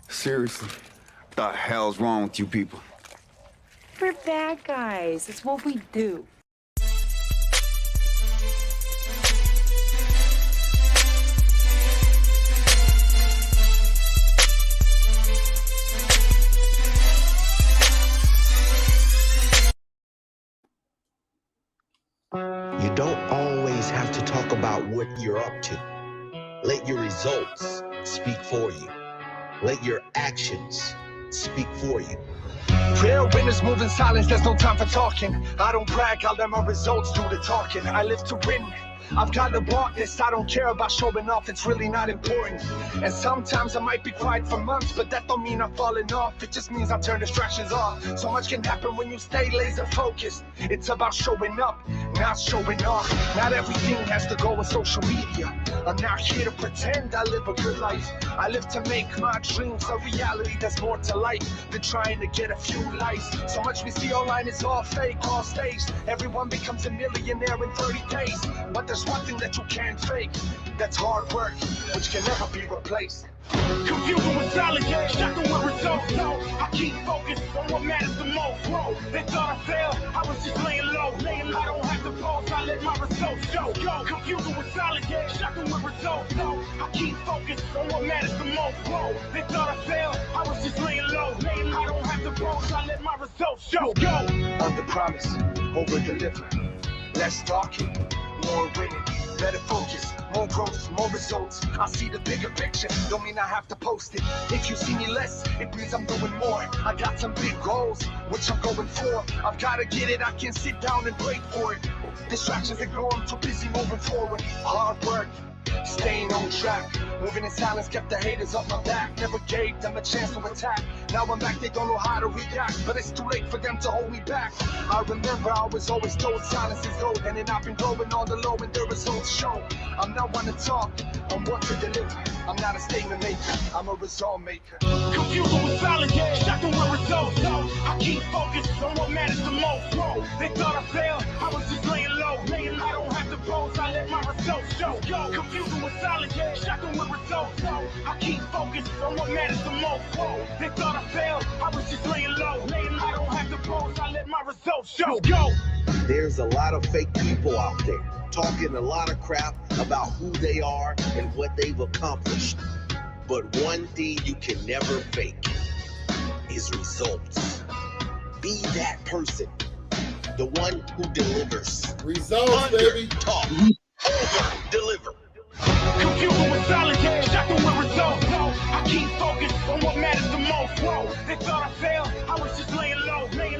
Seriously, what the hell's wrong with you people? We're bad guys. It's what we do. You don't always have to talk about what you're up to. Let your results speak for you. Let your actions speak for you. Real winners move in silence, there's no time for talking. I don't brag, I'll let my results do the talking. I live to win. I've got to walk this, I don't care about showing off, it's really not important. And sometimes I might be quiet for months, but that don't mean I'm falling off, it just means I turn distractions off. So much can happen when you stay laser focused. It's about showing up, not showing off. Not everything has to go on social media. I'm not here to pretend I live a good life. I live to make my dreams a reality. There's more to life than trying to get a few likes. So much we see online is all fake, all staged. Everyone becomes a millionaire in 30 days. But there's one thing that you can't fake. That's hard work, which can never be replaced. Confusing with solid, shocking with results. No, I keep focused on what matters the most. Whoa, they thought I failed, I was just laying low. I don't have to pause, I let my results show. Confusing with solid, shocking with results. No, I keep focused on what matters the most. Whoa, they thought I failed, I was just laying low. I don't have to pause, I let my results show. Under promise, over deliver. Less talking, more winning. Better focus, more growth, more results. I see the bigger picture, don't mean I have to post it. If you see me less, it means I'm doing more. I got some big goals, which I'm going for. I've gotta get it, I can't sit down and wait for it. Distractions ignore, I'm too busy moving forward. Hard work, staying on track. Moving in silence kept the haters off my back. Never gave them a chance to attack. Now I'm back, they don't know how to react. But it's too late for them to hold me back. I remember I was always told silence is gold. And then I've been growing on the low and the results show. I'm not one to talk, I'm one to deliver. I'm not a statement maker, I'm a result maker. Confusing with solid, shocking with results. No, I keep focused on what matters the most. Whoa, they thought I failed, I was just laying low. I don't have to pose, I let my results show. Confusing with solid, shocking with results. No, I keep focused on what matters the most. Whoa, they thought I failed, I was just laying low. I don't have to pose, I let my results show. There's a lot of fake people out there talking a lot of crap about who they are and what they've accomplished. But one thing you can never fake is results. Be that person, the one who delivers. Results, baby. Talk, over, deliver. Confusing with solid, shocking with results. No, I keep focused on what matters the most. Whoa, they thought I failed, I was just laying low.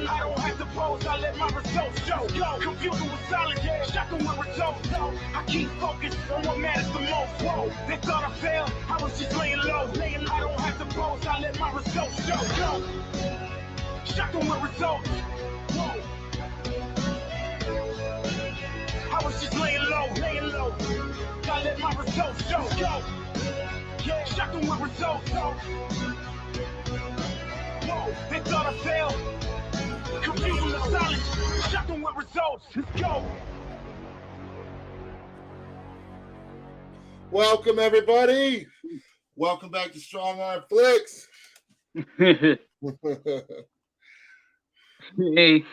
I don't have to pose, I let my results show. Confusing with solid, shocking with results. No, I keep focused on what matters the most. Whoa, they thought I failed, I was just laying low. I don't have to pose, I let my results show. Shocking with results. Whoa, I was just laying low. I let my results show. Yeah, shocking with results. Whoa, they thought I failed. Confusing the solid, shocking with results. Let's go. Welcome, everybody. Welcome back to Strong Arm Flix. Hey.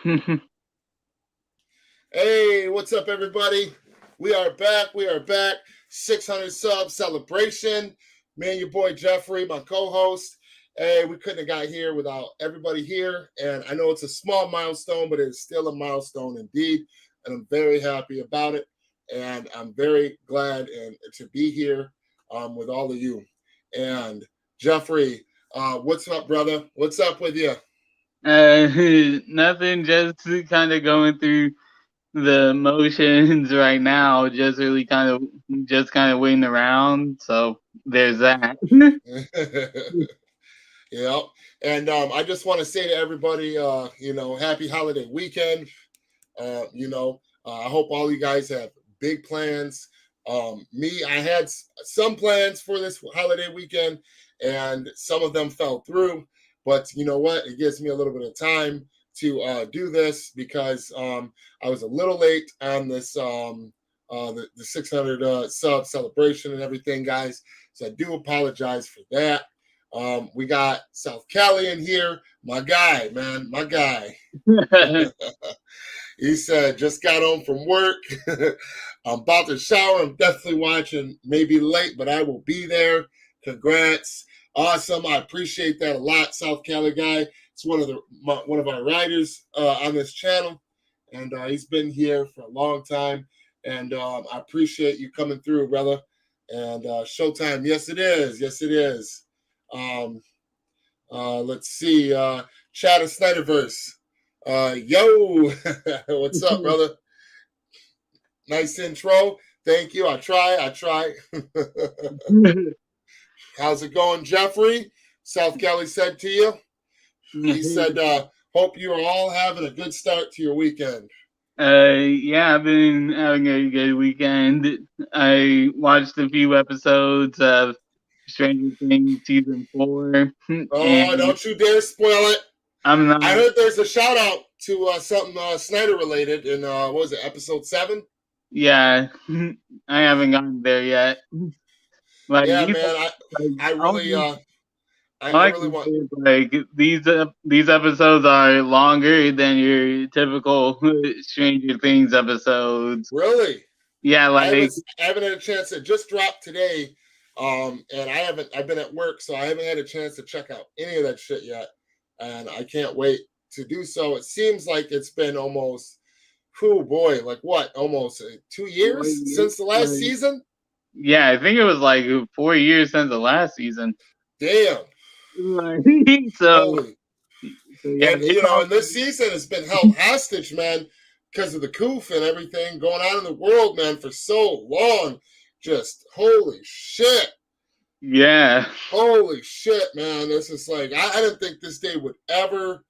Hey, what's up, everybody? We are back. 600 sub celebration. Me and your boy Jeffrey, my co-host. Hey, we couldn't have got here without everybody here. And I know it's a small milestone, but it's still a milestone indeed. And I'm very happy about it. And I'm very glad to be here with all of you. And Jeffrey, what's up, brother? What's up with you? Nothing, just kind of going through the emotions right now. Just really kind of waiting around. So there's that. Yeah. And I just want to say to everybody, happy holiday weekend. I hope all you guys have big plans. I had some plans for this holiday weekend, and some of them fell through. But you know what? It gives me a little bit of time to do this because I was a little late on this the 600 sub celebration and everything, guys. So I do apologize for that. We got South Cali in here, my guy, man, my guy. He said, just got home from work. I'm about to shower. I'm definitely watching, maybe late, but I will be there. Congrats. Awesome. I appreciate that a lot, South Cali guy. It's one of our writers on this channel. And he's been here for a long time. And I appreciate you coming through, brother. And Showtime. Yes, it is. Yes, it is. Let's see. Chat of Snyderverse. Yo, what's up, brother? Nice intro. Thank you. I try. How's it going, Jeffrey? South Cali said to you. He said, hope you are all having a good start to your weekend. Yeah, I've been having a good weekend. I watched a few episodes of Stranger Things season 4. Oh, don't you dare spoil it. I'm not. I heard there's a shout out to something Snyder related in what was it, episode 7? Yeah, I haven't gotten there yet. Like, yeah, man, I really want. Like these episodes are longer than your typical Stranger Things episodes. Really? Yeah, like I haven't had a chance. It just dropped today, and I've been at work, so I haven't had a chance to check out any of that shit yet, and I can't wait to do so. It seems like it's been almost, almost 2 years since the last season. Yeah, I think it was like 4 years since the last season. Damn. So yeah, and and this season has been held hostage, man, because of the coof and everything going on in the world, man, for so long. Just holy shit. Yeah. Holy shit, man. This is like I didn't think this day would ever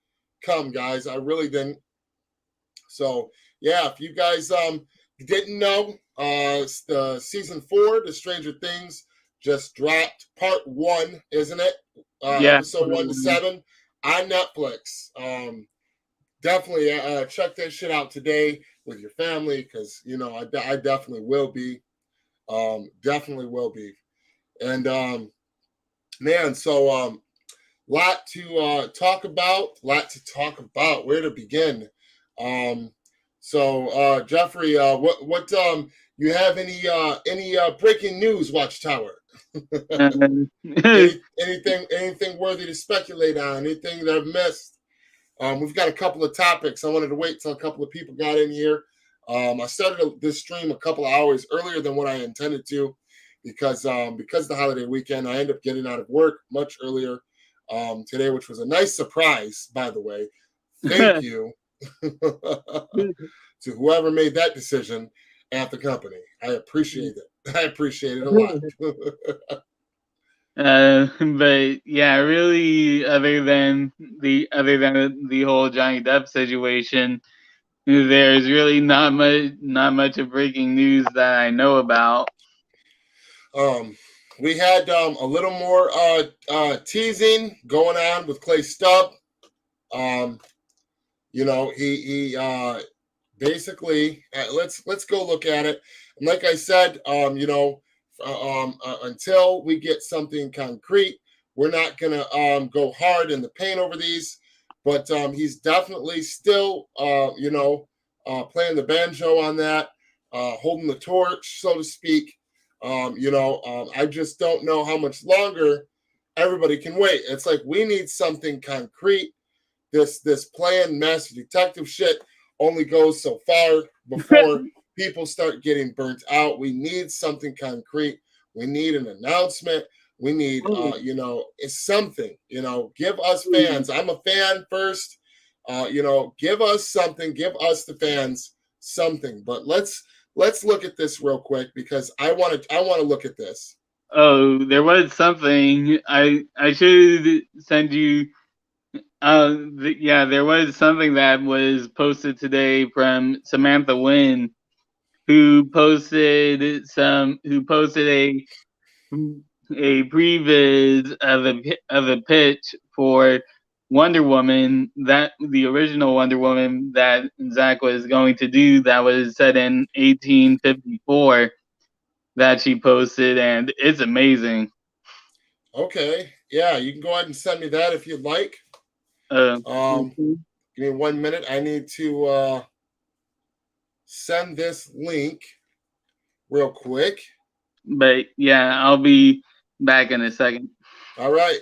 come, guys. I really didn't. So yeah, if you guys didn't know, the season 4, The Stranger Things, just dropped part 1, isn't it? Episode 1 to 7 on Netflix. Definitely check that shit out today with your family because I definitely will be. Definitely will be. And man, so lot to talk about. Where to begin? So Jeffrey, what you have any breaking news, Watchtower? anything worthy to speculate on? Anything that I've missed? We've got a couple of topics. I wanted to wait till a couple of people got in here. I started this stream a couple of hours earlier than what I intended to because the holiday weekend, I ended up getting out of work much earlier today, which was a nice surprise, by the way. Thank you to whoever made that decision at the company. I appreciate it. I appreciate it a lot. But yeah, really, other than the whole Johnny Depp situation, there's really not much of breaking news that I know about. We had a little more teasing going on with Clay Stubb. He basically let's go look at it. And like I said, until we get something concrete, we're not gonna go hard in the paint over these. But he's definitely still playing the banjo on that, holding the torch, so to speak. I just don't know how much longer everybody can wait. It's like we need something concrete. This planned master detective shit only goes so far before people start getting burnt out. We need something concrete. We need an announcement. We need, it's something, give us fans. I'm a fan first. Give us something. Give us the fans something. But let's look at this real quick because I want to look at this. Oh, there was something. I should send you. Yeah, there was something that was posted today from Samantha Wynn, who posted a previs of a pitch for Wonder Woman, that the original Wonder Woman that Zach was going to do, that was set in 1854, that she posted, and it's amazing. Okay, yeah, you can go ahead and send me that if you'd like. Give me 1 minute. I need to send this link real quick. But yeah, I'll be back in a second. All right.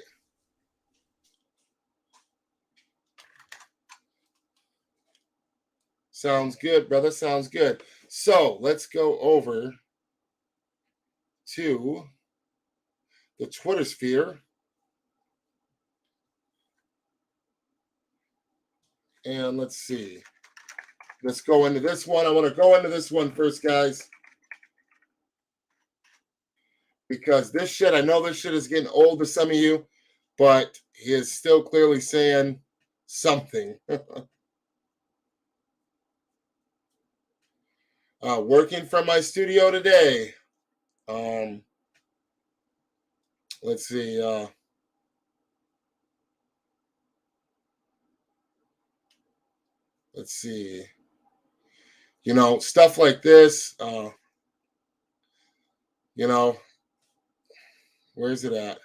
Sounds good, brother. Sounds good. So let's go over to the Twitter sphere. And let's see. Let's go into this one. I want to go into this one first, guys. Because this shit, I know this shit is getting old to some of you, but he is still clearly saying something. Working from my studio today. Let's see. Let's see. You know, stuff like this. You know, where's it at?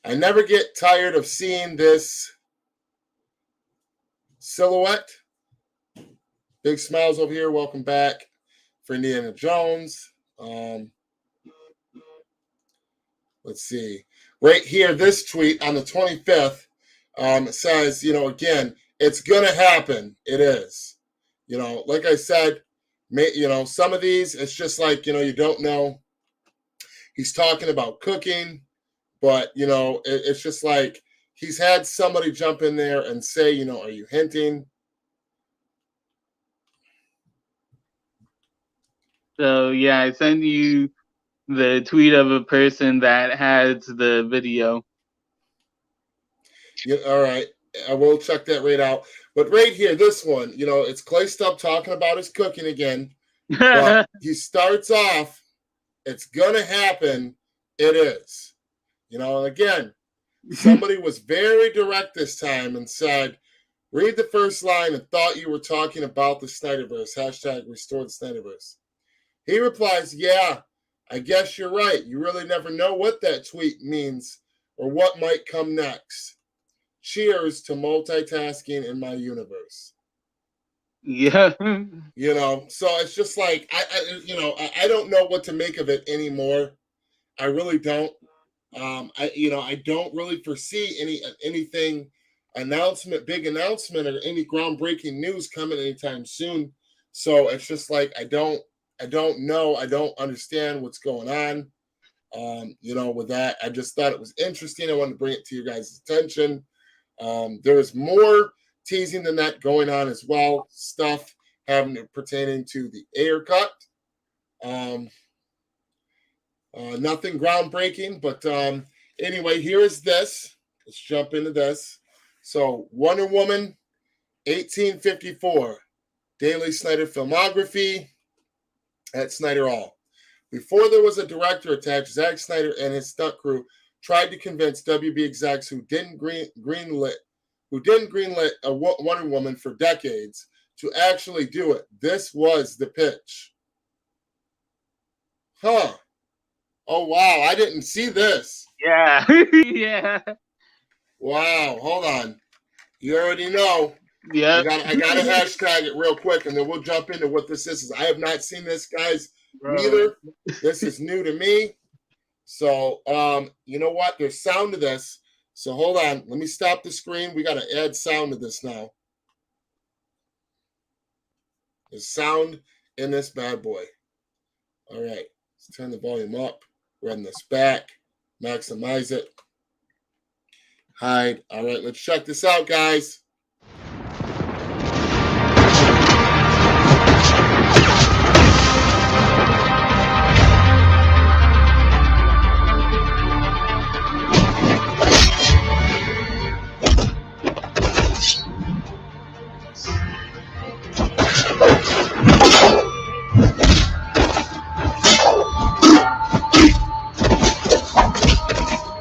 I never get tired of seeing this silhouette. Big smiles over here. Welcome back for Indiana Jones. Let's see. Right here, this tweet on the 25th says, you know, again, it's going to happen. It is. You know, like I said, you know, some of these, it's just like, you know, you don't know. He's talking about cooking, but, you know, it's just like he's had somebody jump in there and say, you know, are you hinting? So yeah, I sent you the tweet of a person that has the video. Yeah, all right. I will check that right out. But right here, this one, you know, it's Clay Stubb talking about his cooking again. But he starts off, it's going to happen. It is. You know, and again, somebody was very direct this time and said, read the first line and thought you were talking about the Snyderverse. # restore the Snyderverse. He replies, yeah, I guess you're right. You really never know what that tweet means or what might come next. Cheers to multitasking in my universe. Yeah. You know, so it's just like, I don't know what to make of it anymore. I really don't. I don't really foresee anything big announcement or any groundbreaking news coming anytime soon. So it's just like, I don't know. I don't understand what's going on. You know, with that, I just thought it was interesting. I wanted to bring it to you guys' attention. There's more teasing than that going on as well. Stuff pertaining to the Ayer cut. Nothing groundbreaking, but anyway, here is this. Let's jump into this. So, Wonder Woman, 1854, Daily Snyder Filmography at Snyder Hall. Before there was a director attached, Zack Snyder and his stunt crew tried to convince WB execs who didn't greenlit a Wonder Woman for decades to actually do it. This was the pitch. Huh. Oh, wow. I didn't see this. Yeah. Yeah. Wow. Hold on. You already know. Yeah. I got to hashtag it real quick, and then we'll jump into what this is. I have not seen this, guys, neither. This is new to me. So, you know what? There's sound to this. So, hold on. Let me stop the screen. We got to add sound to this now. There's sound in this bad boy. All right. Let's turn the volume up. Run this back. Maximize it. Hide. All right, let's check this out, guys.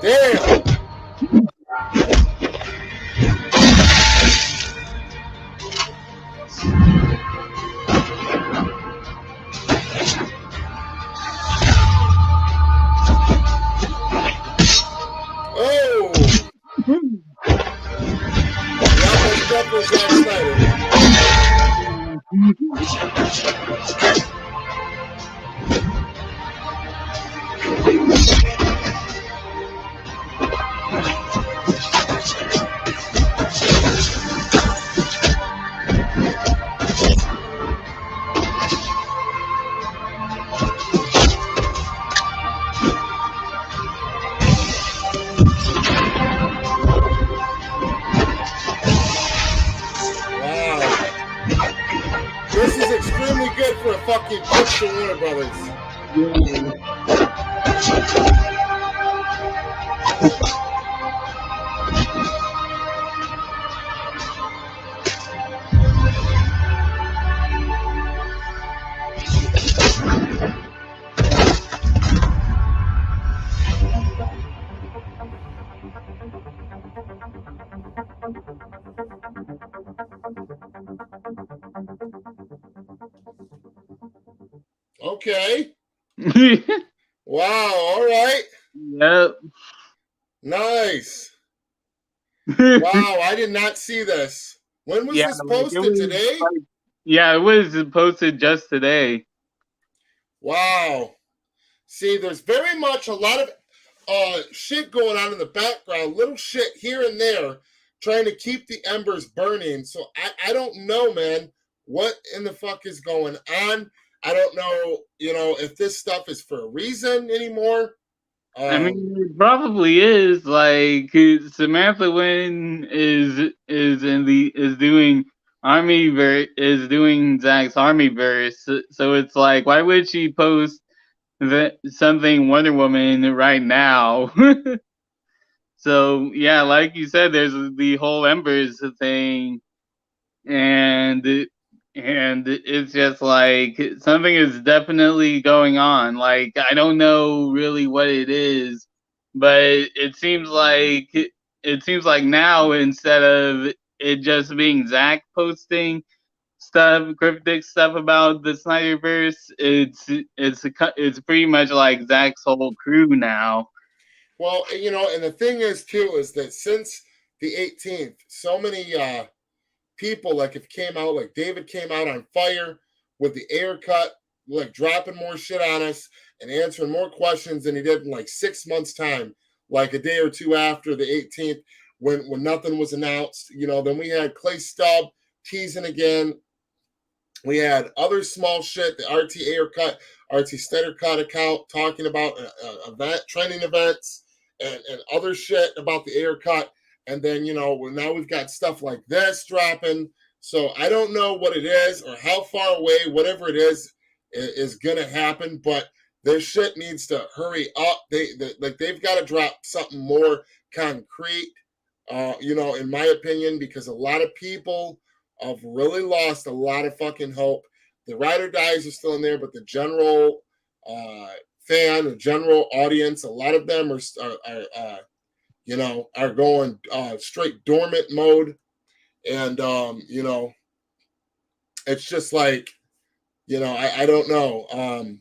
Damn. Oh. That was Zack Snyder. This is extremely good for a fucking pitch to Warner Brothers. Okay. Wow. All right. Yep. Nice. Wow. I did not see this. When was this posted? Today? Yeah, it was posted just today. Wow. See, there's very much a lot of shit going on in the background, little shit here and there, trying to keep the embers burning. So I don't know, man, what in the fuck is going on. I don't know, if this stuff is for a reason anymore. I mean, it probably is. Like Samantha Wynn is doing Zack's Armyverse. So it's like, why would she post something Wonder Woman right now? So yeah, like you said, there's the whole Embers thing, and it's just like something is definitely going on. Like I don't know really what it is, but it seems like now, instead of it just being Zack posting stuff, cryptic stuff about the Snyderverse, it's pretty much like Zack's whole crew now. Well, and the thing is too is that since the 18th, so many people like David came out on fire with the Ayer cut, like dropping more shit on us and answering more questions than he did in like 6 months' time, like a day or two after the 18th when nothing was announced. Then we had Clay Stubb teasing again. We had other small shit, the RT Ayer cut, RT Snyder cut account talking about training events and other shit about the Ayer cut. And then, now we've got stuff like this dropping. So I don't know what it is or how far away, whatever it is going to happen. But their shit needs to hurry up. They've got to drop something more concrete, in my opinion, because a lot of people have really lost a lot of fucking hope. The ride or dies are still in there, but the general fan, the general audience, a lot of them are going straight dormant mode. And, it's just like, I don't know.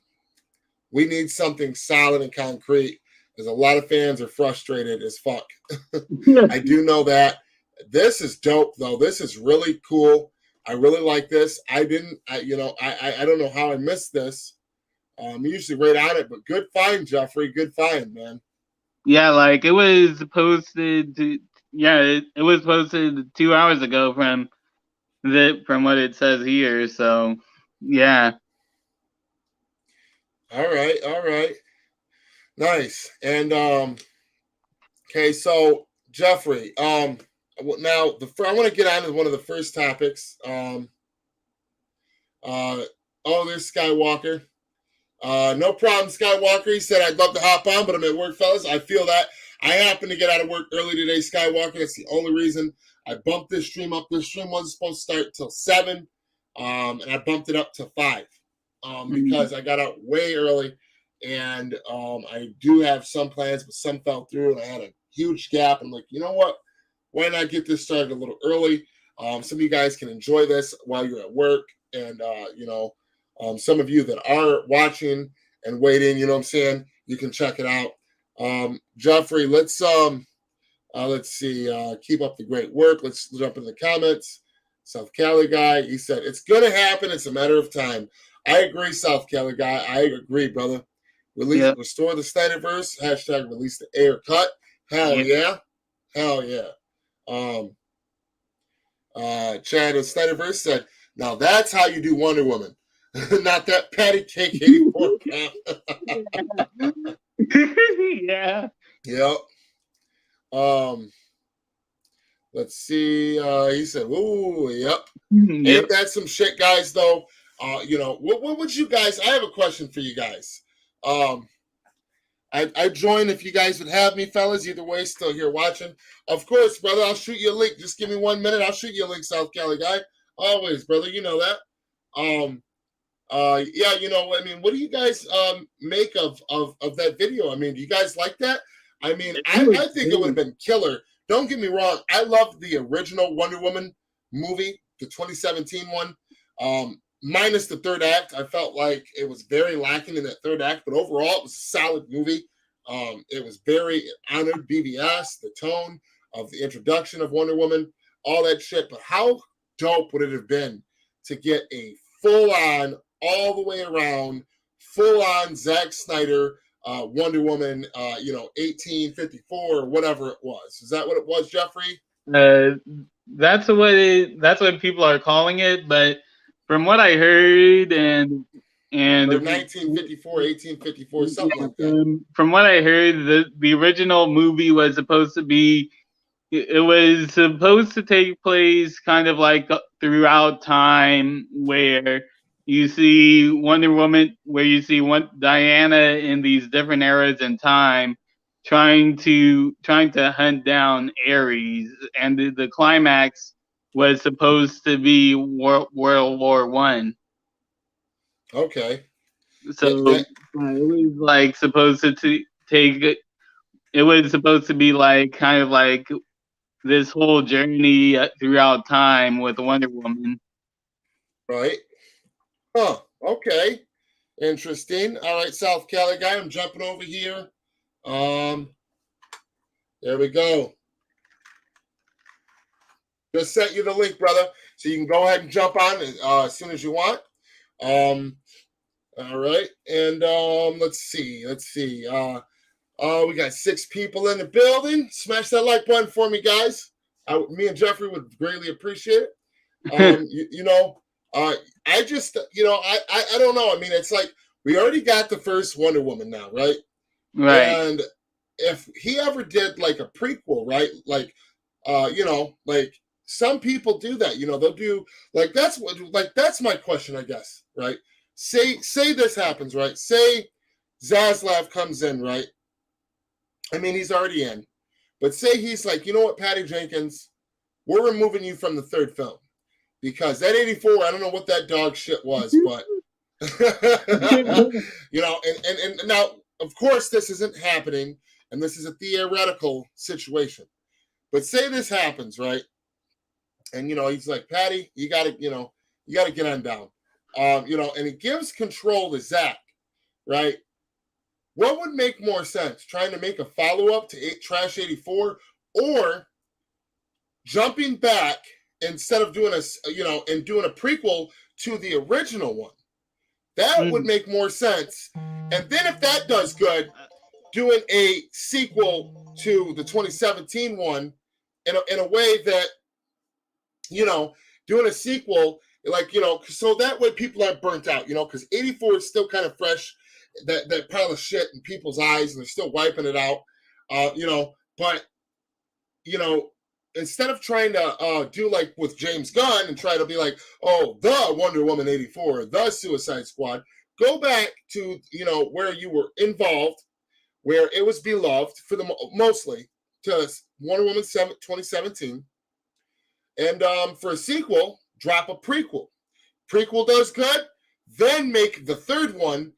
We need something solid and concrete because a lot of fans are frustrated as fuck. I do know that. This is dope, though. This is really cool. I really like this. I don't know how I missed this. I'm usually right on it, but good find, Jeffrey. Good find, man. Yeah, like it was posted. It was posted 2 hours ago from what it says here. So, yeah. All right, nice. And okay, so Jeffrey. Now I want to get on to one of the first topics. There's Skywalker. No problem, Skywalker. He said, I'd love to hop on, but I'm at work, fellas. I feel that. I happened to get out of work early today, Skywalker. That's the only reason I bumped this stream up. This stream wasn't supposed to start till 7, and I bumped it up to 5 because I got out way early, and I do have some plans, but some fell through, and I had a huge gap. I'm like, you know what? Why not get this started a little early? Some of you guys can enjoy this while you're at work, and some of you that are watching and waiting, you know what I'm saying, you can check it out. Jeffrey, let's see, keep up the great work. Let's jump in the comments. South Cali guy, he said, it's going to happen. It's a matter of time. I agree, South Cali guy. I agree, brother. Restore the Snyderverse. # release the Ayer cut. Hell yeah. Hell yeah. Chad of Snyderverse said, now that's how you do Wonder Woman. Not that patty cake 84 pound. Yeah. Yep. Let's see. He said, ooh, yep. Ain't that some shit, guys, though? What would you guys, I have a question for you guys. I'd join if you guys would have me, fellas. Either way, still here watching. Of course, brother, I'll shoot you a link. Just give me 1 minute. I'll shoot you a link, South Cali guy. Always, brother. You know that. What do you guys make of that video? I mean, do you guys like that? I mean, I think it would have been killer. Don't get me wrong. I loved the original Wonder Woman movie, the 2017 one. Minus the third act. I felt like it was very lacking in that third act, but overall it was a solid movie. It was very honored BVS, the tone of the introduction of Wonder Woman, all that shit. But how dope would it have been to get a full-on, all the way around, full-on Zack Snyder Wonder Woman, 1854 or whatever it was. Is that what it was, Jeffrey? That's what people are calling it, but from what I heard and 1954, 1854, something like that. From what I heard, the original movie was supposed to be, it was supposed to take place kind of like throughout time, where you see Wonder Woman, where you see Diana in these different eras in time, trying to hunt down Ares, and the climax was supposed to be World War I. Okay. So it was like supposed to take. It was supposed to be like kind of like this whole journey throughout time with Wonder Woman. Right. Huh. Okay. Interesting. All right, South Cali guy. I'm jumping over here. There we go. Just sent you the link, brother, so you can go ahead and jump on as soon as you want. All right, and let's see. We got 6 people in the building. Smash that like button for me, guys. Me and Jeffrey would greatly appreciate it. I just, I don't know. I mean, it's like we already got the first Wonder Woman now, right? Right. And if he ever did like a prequel, right? Like, like some people do that. They'll do like that's my question, I guess, right? Say this happens, right? Say Zaslav comes in, right? I mean, he's already in, but say he's like, you know what, Patty Jenkins, we're removing you from the third film because that 84, I don't know what that dog shit was, but and now, of course, this isn't happening, and this is a theoretical situation. But say this happens, right? And he's like, Patty, you gotta get on down. And he gives control to Zach, right? What would make more sense? Trying to make a follow-up to Trash 84 or jumping back instead of doing doing a prequel to the original one? That would make more sense. And then if that does good, doing a sequel to the 2017 one in a way that, doing a sequel, so that way people aren't burnt out, because 84 is still kind of fresh, that pile of shit in people's eyes, and they're still wiping it out, but you know, instead of trying to do like with James Gunn and try to be like, oh, the Wonder Woman 84, the Suicide Squad, go back to, you know, where you were involved, where it was beloved for the mostly to Wonder Woman 2017. And for a sequel, drop a prequel. Prequel does good, then make the third one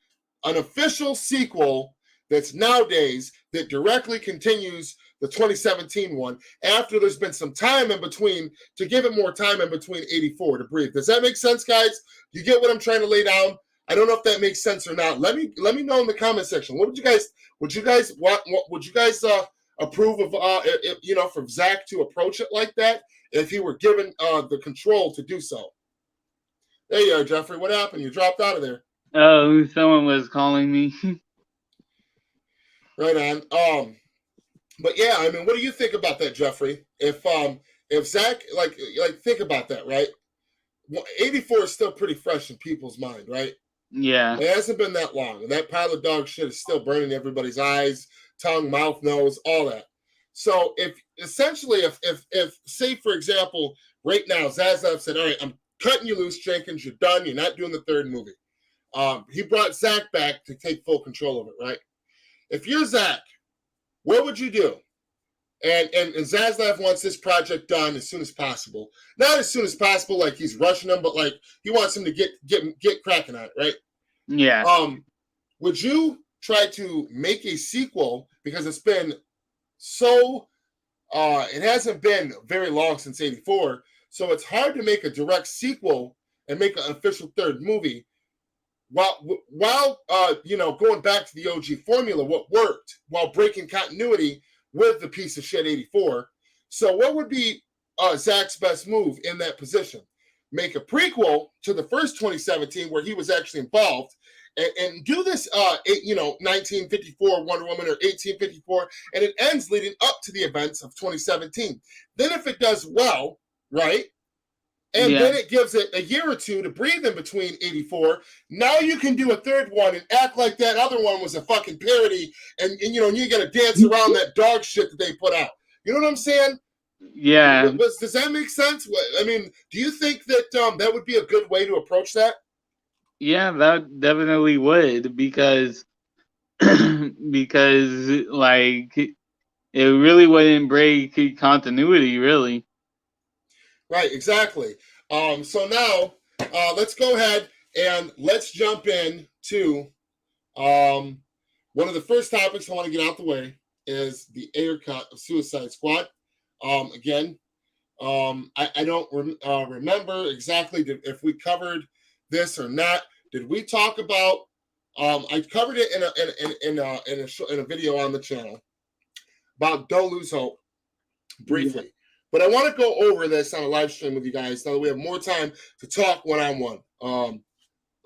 an official sequel that's nowadays that directly continues the 2017 one after there's been some time in between to give it more time in between 84 to breathe. Does that make sense, guys? You get what I'm trying to lay down? I don't know if that makes sense or not. Let me know in the comment section. What would you guys approve of if, you know, for Zach to approach it like that if he were given the control to do so? There you are, Jeffrey. What happened? You dropped out of there. Oh, someone was calling me. Right on. But yeah, I mean, what do you think about that, Jeffrey? If Zach, like think about that, right? 84 is still pretty fresh in people's mind, right? Yeah. It hasn't been that long, and that pile of dog shit is still burning everybody's eyes, tongue, mouth, nose, all that. So if say for example, right now Zaslav said, "All right, I'm cutting you loose, Jenkins. You're done. You're not doing the third movie." He brought Zach back to take full control of it, right? If you're Zach, what would you do? And Zaslav wants this project done as soon as possible. Not as soon as possible, like he's rushing him, but like he wants him to get cracking on it, right? Yeah. Would you try to make a sequel because it's been so? It hasn't been very long since 84, so it's hard to make a direct sequel and make an official third movie. While you know, going back to the OG formula, what worked while breaking continuity with the piece of shit 84. So what would be Zach's best move in that position? Make a prequel to the first 2017 where he was actually involved, and do this 1954 Wonder Woman or 1854, and it ends leading up to the events of 2017. Then if it does well, right? And then it gives it a year or two to breathe in between 84. Now you can do a third one and act like that other one was a fucking parody, and you know, and you got to dance around that dog shit that they put out. You know what I'm saying? Yeah. Does that make sense? I mean, do you think that that would be a good way to approach that? Yeah, that definitely would, because like it really wouldn't break continuity, really. Right, exactly. So now let's go ahead and let's jump in to one of the first topics I want to get out the way is the Ayer cut of Suicide Squad. Again, I don't remember exactly if we covered this or not. Did we talk about? I covered it in a video on the channel about Don't Lose Hope briefly. Yeah. But I want to go over this on a live stream with you guys now that we have more time to talk one-on-one.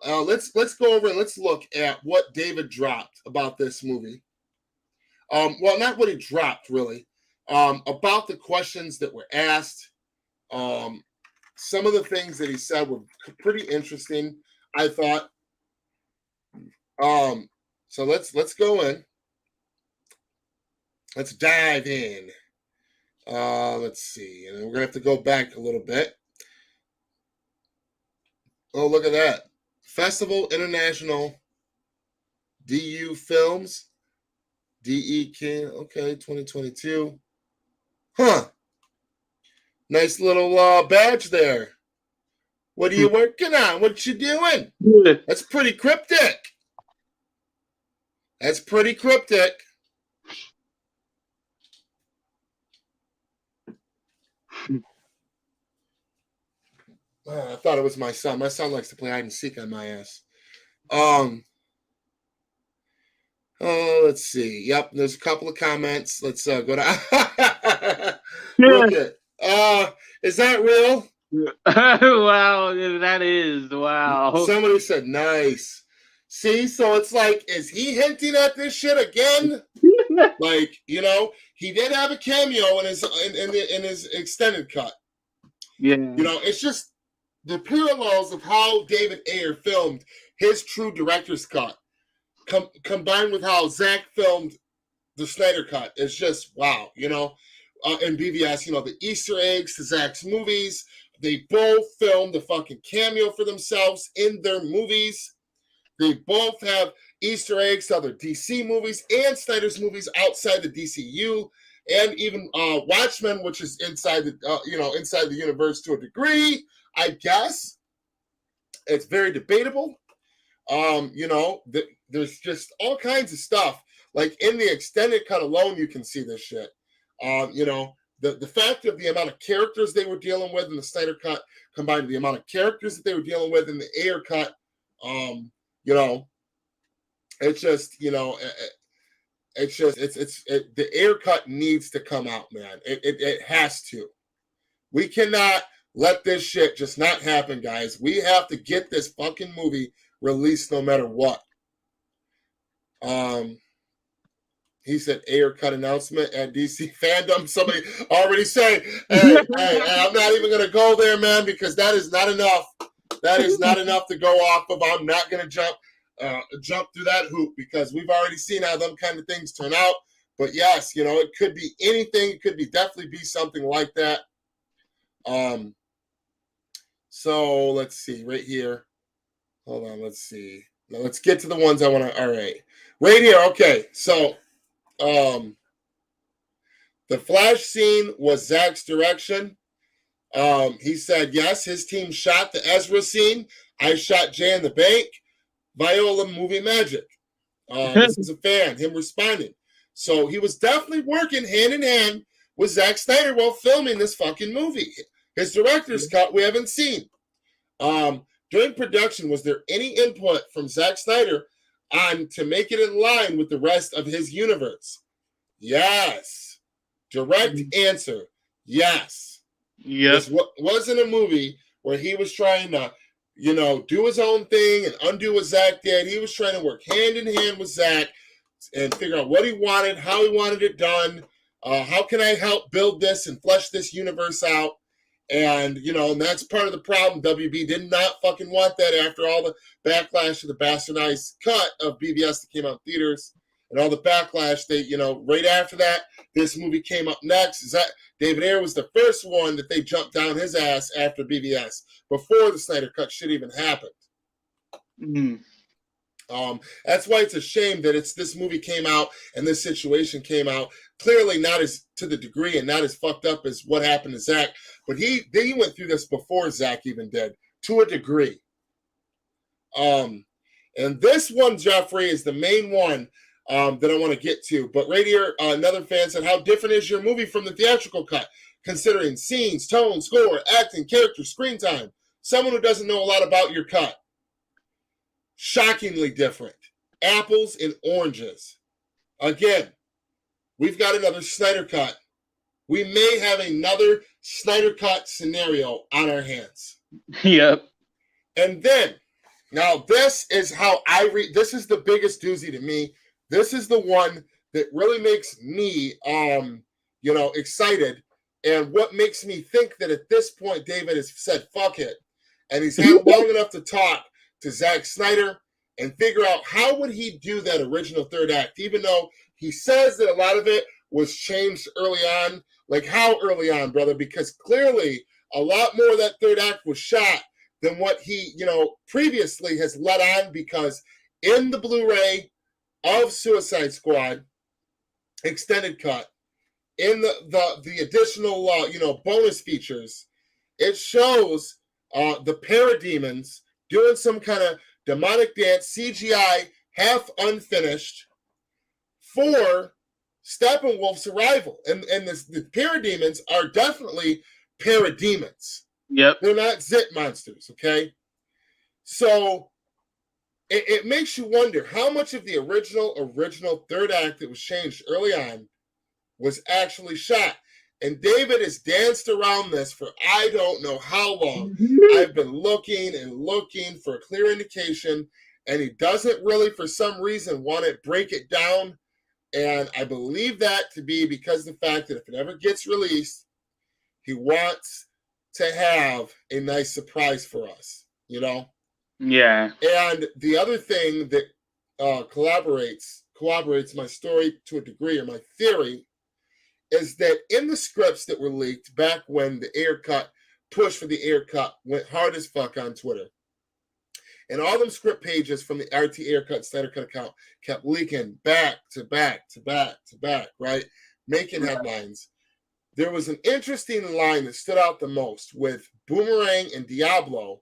Let's go over and let's look at what David dropped about this movie. Well, not what he dropped, really. About the questions that were asked. Some of the things that he said were pretty interesting, I thought. So let's go in. Let's dive in. Let's see. And we're going to have to go back a little bit. Oh, look at that. Festival International DU Films. DEK. Okay, 2022. Huh. Nice little badge there. What are you working on? What you doing? That's pretty cryptic. That's pretty cryptic. I thought it was my son. My son likes to play hide and seek on my ass. Oh, let's see. Yep, there's a couple of comments. Let's go to. Look at. Is that real? Wow, that is wow. Somebody said nice. See, so it's like, is he hinting at this shit again? Like, you know, he did have a cameo in his extended cut. Yeah. You know, it's just the parallels of how David Ayer filmed his true director's cut, combined with how Zach filmed the Snyder cut. It's just wow. You know, and BVS, you know, the Easter eggs to Zack's movies. They both filmed a fucking cameo for themselves in their movies. They both have Easter eggs to other DC movies and Snyder's movies outside the DCU, and even Watchmen, which is inside the inside the universe to a degree, I guess. It's very debatable. There's just all kinds of stuff. Like in the extended cut alone, you can see this shit. The fact of the amount of characters they were dealing with in the Snyder cut combined with the amount of characters that they were dealing with in the Ayer cut, it's just, the Ayer cut needs to come out, man. It has to. We cannot let this shit just not happen, guys. We have to get this fucking movie released no matter what. He said Ayer cut announcement at DC fandom. Somebody already say, hey, I'm not even going to go there, man, because that is not enough. That is not enough to go off of. I'm not going to jump through that hoop because we've already seen how them kind of things turn out. But yes, it could be anything. It could be definitely be something like that. So let's see right here. Hold on. Let's see. Now let's get to the ones I want to. All right. Right here. Okay. So, the Flash scene was Zack's direction. He said, yes, his team shot the Ezra scene. I shot Jay in the Bank. Viola movie magic. This is a fan, him responding. So he was definitely working hand in hand with Zack Snyder while filming this fucking movie. His director's cut we haven't seen. During production, was there any input from Zack Snyder on to make it in line with the rest of his universe? Yes. Direct answer. Yes. Yes. This wasn't a movie where he was trying to, do his own thing and undo what Zack did. He was trying to work hand in hand with Zack and figure out what he wanted, how he wanted it done. How can I help build this and flesh this universe out? And, and that's part of the problem. WB did not fucking want that after all the backlash of the bastardized cut of BVS that came out in theaters and all the backlash. They, right after that, this movie came up next. David Ayer was the first one that they jumped down his ass after BVS before the Snyder cut shit even happened. That's why it's a shame that this movie came out and this situation came out. Clearly not as to the degree and not as fucked up as what happened to Zack, but he went through this before Zack even did, to a degree. And this one, Jeffrey, is the main one that I want to get to. But right here, another fan said, how different is your movie from the theatrical cut, considering scenes, tone, score, acting, character, screen time? Someone who doesn't know a lot about your cut. Shockingly different. Apples and oranges. Again, we've got another Snyder cut. We may have another Snyder cut scenario on our hands. Yep. And then, now this is how I read. This is the biggest doozy to me. This is the one that really makes me, excited. And what makes me think that at this point, David has said, fuck it. And he's had long enough to talk to Zack Snyder and figure out how would he do that original third act, even though he says that a lot of it was changed early on. Like how early on, brother? Because clearly a lot more of that third act was shot than what he, previously has let on, because in the Blu-ray of Suicide Squad extended cut, in the additional, bonus features, it shows the parademons doing some kind of demonic dance, CGI, half unfinished, for Steppenwolf's arrival. And the parademons are definitely parademons. Yep. They're not zit monsters, okay? So it makes you wonder how much of the original third act that was changed early on was actually shot. And David has danced around this for I don't know how long. I've been looking and looking for a clear indication, and he doesn't really, for some reason, want to break it down. And I believe that to be because of the fact that if it ever gets released, he wants to have a nice surprise for us, Yeah. And the other thing that corroborates my story to a degree, or my theory, is that in the scripts that were leaked back when the Ayer cut, push for the Ayer cut went hard as fuck on Twitter, and all them script pages from the RT Ayer cut Snyder cut account kept leaking back to back to back to back, right? Making headlines. There was an interesting line that stood out the most with Boomerang and Diablo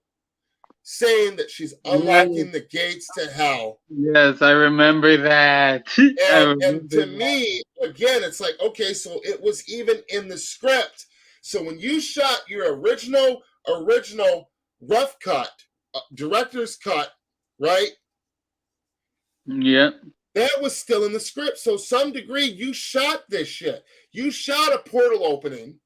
saying that she's unlocking the gates to hell. Yes, I remember that. And to me, again, it's like, okay, so it was even in the script. So when you shot your original rough cut, director's cut, right? Yep. That was still in the script. So some degree, you shot this shit. You shot a portal opening.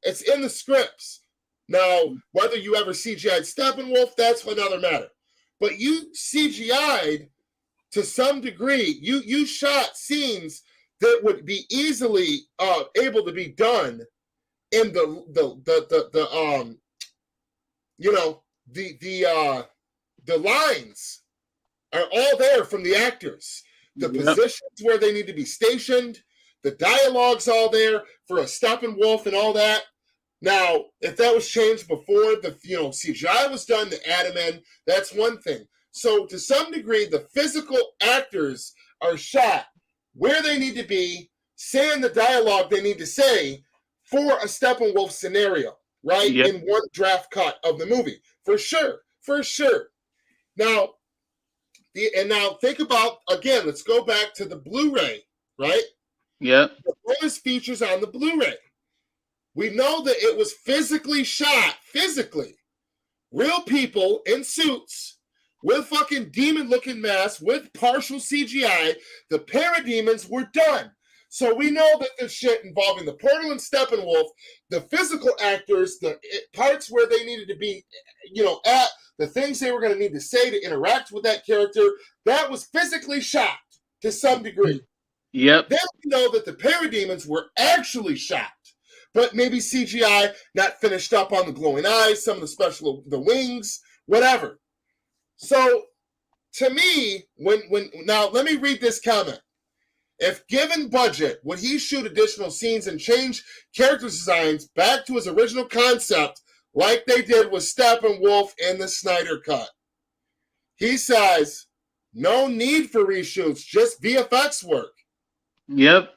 It's in the scripts. Now, whether you ever CGI'd Steppenwolf, that's another matter. But you CGI'd to some degree. You shot scenes that would be easily able to be done in the lines are all there from the actors. The positions where they need to be stationed, the dialogue's all there for a Steppenwolf and all that. Now, if that was changed before the CGI was done to add him in, that's one thing. So to some degree, the physical actors are shot where they need to be, saying the dialogue they need to say for a Steppenwolf scenario, right? Yep. In one draft cut of the movie, for sure. Now, now think about, again, let's go back to the Blu-ray, right? Yep. The bonus features on the Blu-ray. We know that it was physically shot, real people in suits with fucking demon-looking masks, with partial CGI. The parademons were done. So we know that the shit involving the Portal and Steppenwolf, the physical actors, the parts where they needed to be, at the things they were going to need to say to interact with that character, that was physically shot to some degree. Yep. Then we know that the parademons were actually shot, but maybe CGI not finished up on the glowing eyes, some of the wings, whatever. So to me, now let me read this comment. If given budget, would he shoot additional scenes and change character designs back to his original concept like they did with Steppenwolf in the Snyder cut? He says, no need for reshoots, just VFX work. Yep.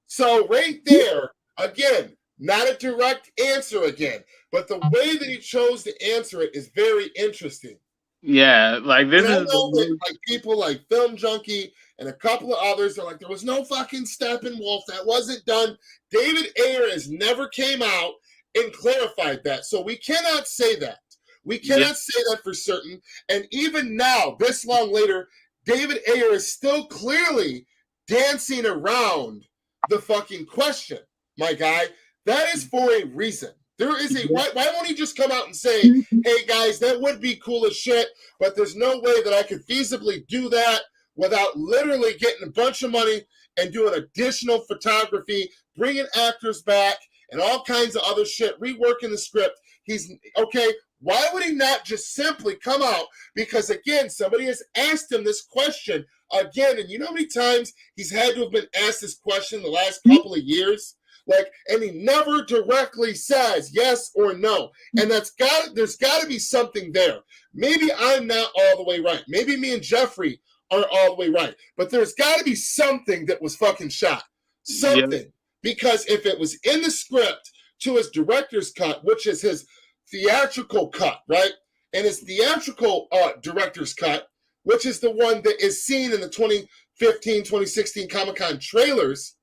So right there, again, not a direct answer again, but the way that he chose to answer it is very interesting. Yeah, like this and I is know that, like, people like Film Junkie and a couple of others are like, there was no fucking Steppenwolf, that wasn't done. David Ayer has never came out and clarified that, so we cannot say that. We cannot say that for certain. And even now, this long later, David Ayer is still clearly dancing around the fucking question, my guy. That is for a reason. There is a why won't he just come out and say, hey guys, that would be cool as shit, but there's no way that I could feasibly do that without literally getting a bunch of money and doing additional photography, bringing actors back, and all kinds of other shit, reworking the script. He's okay. Why would he not just simply come out? Because again, somebody has asked him this question again, and you know how many times he's had to have been asked this question the last couple of years? Like, and he never directly says yes or no. And there's got to be something there. Maybe I'm not all the way right. Maybe me and Jeffrey aren't all the way right. But there's got to be something that was fucking shot. Something. Yep. Because if it was in the script to his director's cut, which is his theatrical cut, right? And his theatrical director's cut, which is the one that is seen in the 2015, 2016 Comic-Con trailers,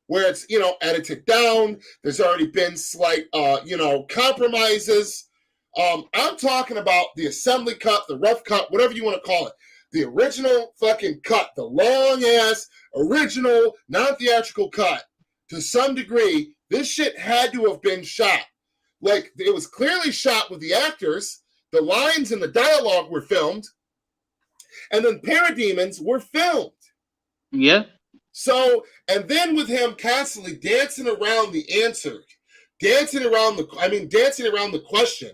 where it's, edited down. There's already been slight, compromises. I'm talking about the assembly cut, the rough cut, whatever you want to call it. The original fucking cut, the long-ass, original, non-theatrical cut. To some degree, this shit had to have been shot. Like, it was clearly shot with the actors. The lines and the dialogue were filmed. And then parademons were filmed. Yeah. So, and then with him constantly dancing around the answer, dancing around the question.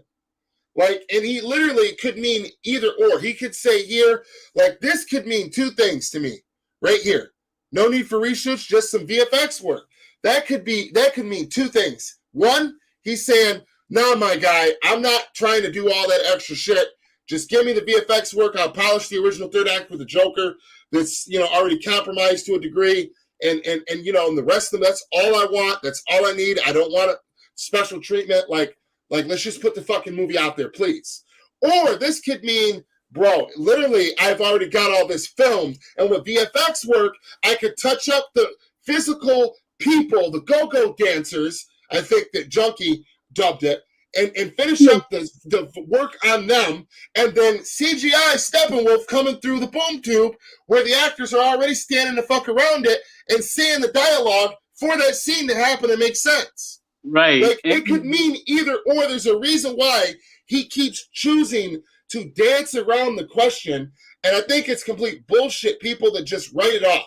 Like, and he literally could mean either or. He could say here, like, this could mean two things to me right here. No need for reshoots, just some VFX work. that could mean two things. One, he's saying, "Nah, my guy, I'm not trying to do all that extra shit. Just give me the VFX work. I'll polish the original third act with the Joker that's already compromised to a degree, and the rest of them, that's all I want. That's all I need. I don't want a special treatment. Like let's just put the fucking movie out there, please." Or this could mean, bro, literally, I've already got all this filmed, and with VFX work, I could touch up the physical people, the go-go dancers, I think that Junkie dubbed it, and finish up the work on them, and then CGI Steppenwolf coming through the boom tube where the actors are already standing the fuck around it and saying the dialogue for that scene to happen and make sense. Right. Like, it could mean either or. There's a reason why he keeps choosing to dance around the question, and I think it's complete bullshit. People that just write it off.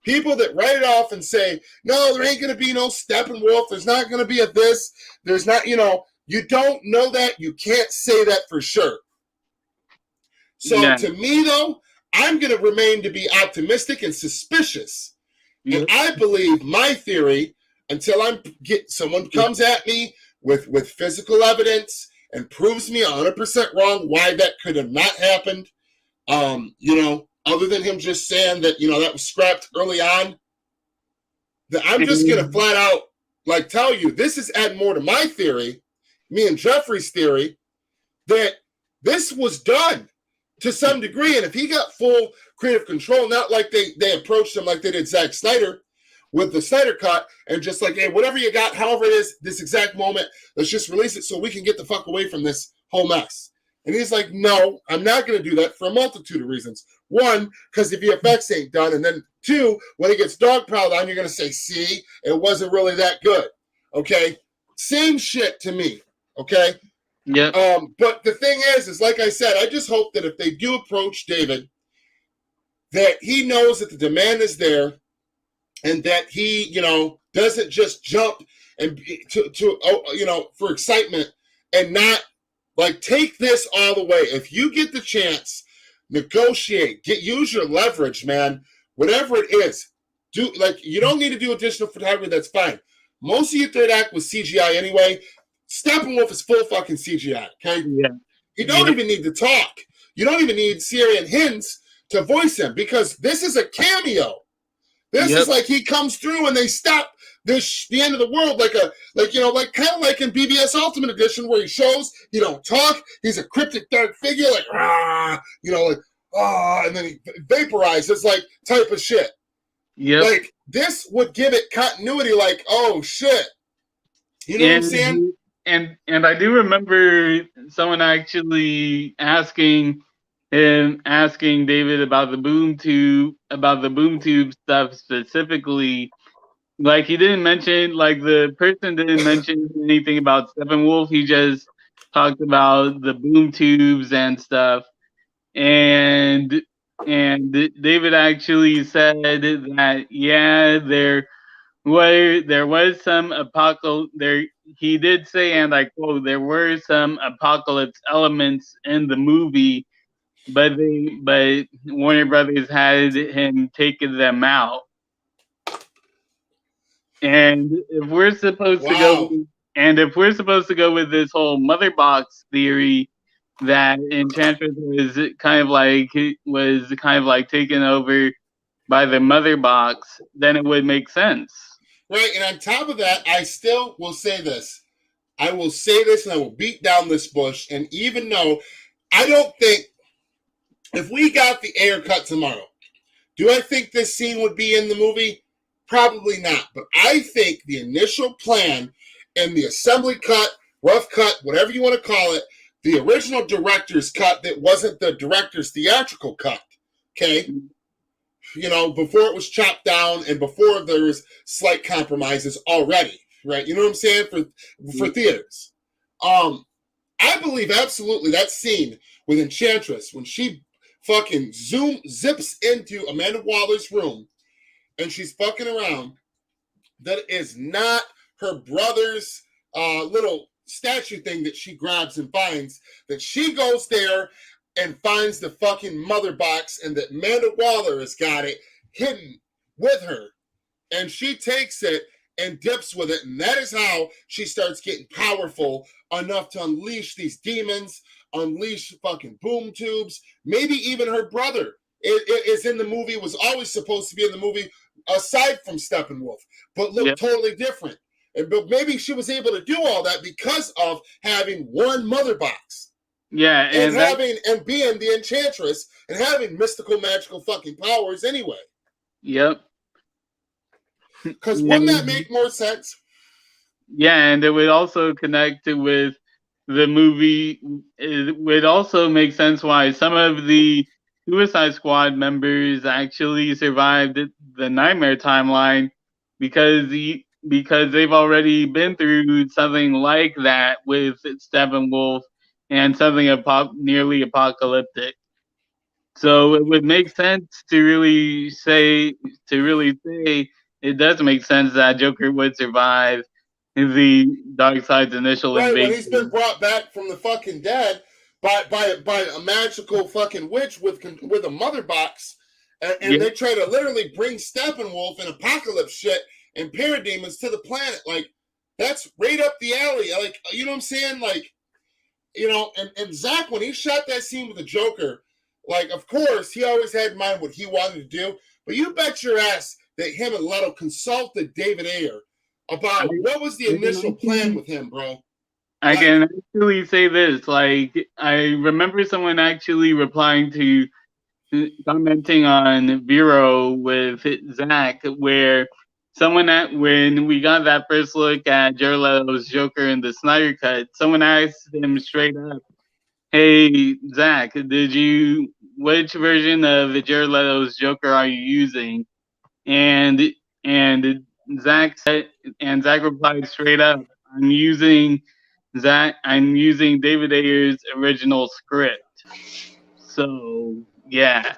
People that write it off and say, no, there ain't going to be no Steppenwolf. There's not going to be a this. There's not, you don't know that. You can't say that for sure. So to me, though, I'm going to remain to be optimistic and suspicious. And I believe my theory, until someone comes at me with physical evidence and proves me 100% wrong why that could have not happened, other than him just saying that, that was scrapped early on, that I'm just going to flat out, tell you, this is adding more to my theory, me and Jeffrey's theory, that this was done to some degree. And if he got full creative control, not like they approached him like they did Zack Snyder with the Snyder Cut, and just like, hey, whatever you got, however it is, this exact moment, let's just release it so we can get the fuck away from this whole mess. And he's like, no, I'm not going to do that for a multitude of reasons. One, because the VFX ain't done. And then two, when it gets dogpiled on, you're going to say, see, it wasn't really that good. Okay? Same shit to me. Okay? Yeah. But the thing is like I said, I just hope that if they do approach David, that he knows that the demand is there, and that he, doesn't just jump and for excitement and not take this all the way. If you get the chance, negotiate, use your leverage, man. Whatever it is, you don't need to do additional photography. That's fine. Most of your third act was CGI anyway. Steppenwolf is full fucking CGI. Okay. Yeah. You don't even need to talk. You don't even need Siri and Hins to voice him, because this is a cameo. This is like he comes through and they stop the end of the world, kind of like in BBS Ultimate Edition, where he shows he don't talk, he's a cryptic dark figure, and then he vaporizes, type of shit. Yeah. This would give it continuity, oh shit. You know what I'm saying? And I do remember someone actually asking David about the boom tube stuff specifically. He didn't mention, the person didn't mention anything about Steppenwolf. He just talked about the boom tubes and stuff. And David actually said that, yeah, there was some apocalypse there. He did say, and I quote, there were some apocalypse elements in the movie, but Warner Brothers had him taking them out. And if we're supposed to go with this whole mother box theory that Enchantress was kind of like taken over by the mother box, then it would make sense. Right, and on top of that, I still will say this. I will say this, and I will beat down this bush. And even though I don't think, if we got the Ayer cut tomorrow, do I think this scene would be in the movie? Probably not. But I think the initial plan and the assembly cut, rough cut, whatever you want to call it, the original director's cut that wasn't the director's theatrical cut, okay? Before it was chopped down and before there was slight compromises already, right? You know what I'm saying? For theaters. I believe absolutely that scene with Enchantress, when she fucking zips into Amanda Waller's room and she's fucking around, that is not her brother's little statue thing that she grabs and finds, that she goes there and finds the fucking mother box, and that Amanda Waller has got it hidden with her. And she takes it and dips with it. And that is how she starts getting powerful enough to unleash these demons, unleash fucking boom tubes. Maybe even her brother is in the movie, was always supposed to be in the movie, aside from Steppenwolf, but looked totally different. But maybe she was able to do all that because of having one mother box. Yeah, and being the Enchantress and having mystical, magical fucking powers anyway. Yep. Because wouldn't that make more sense? Yeah, and it would also connect with the movie. It would also make sense why some of the Suicide Squad members actually survived the Nightmare timeline, because they've already been through something like that with Steppenwolf and something nearly apocalyptic. So it would make sense to really say it does make sense that Joker would survive the Darkseid's initial invasion. When he's been brought back from the fucking dead by a magical fucking witch with a mother box, and they try to literally bring Steppenwolf and apocalypse shit and parademons to the planet. Like, that's right up the alley. Like, you know what I'm saying? Like, you know, and Zach, when he shot that scene with the Joker, like, of course, he always had in mind what he wanted to do, but you bet your ass that him and Leto consulted David Ayer about what was the initial plan with him, bro. I can actually say this. Like, I remember someone actually commenting on Vero with Zach, where when we got that first look at Jared Leto's Joker in the Snyder Cut, someone asked him straight up, "Hey, Zach, which version of Jared Leto's Joker are you using?" And Zach replied straight up, I'm using David Ayer's original script. So, yeah.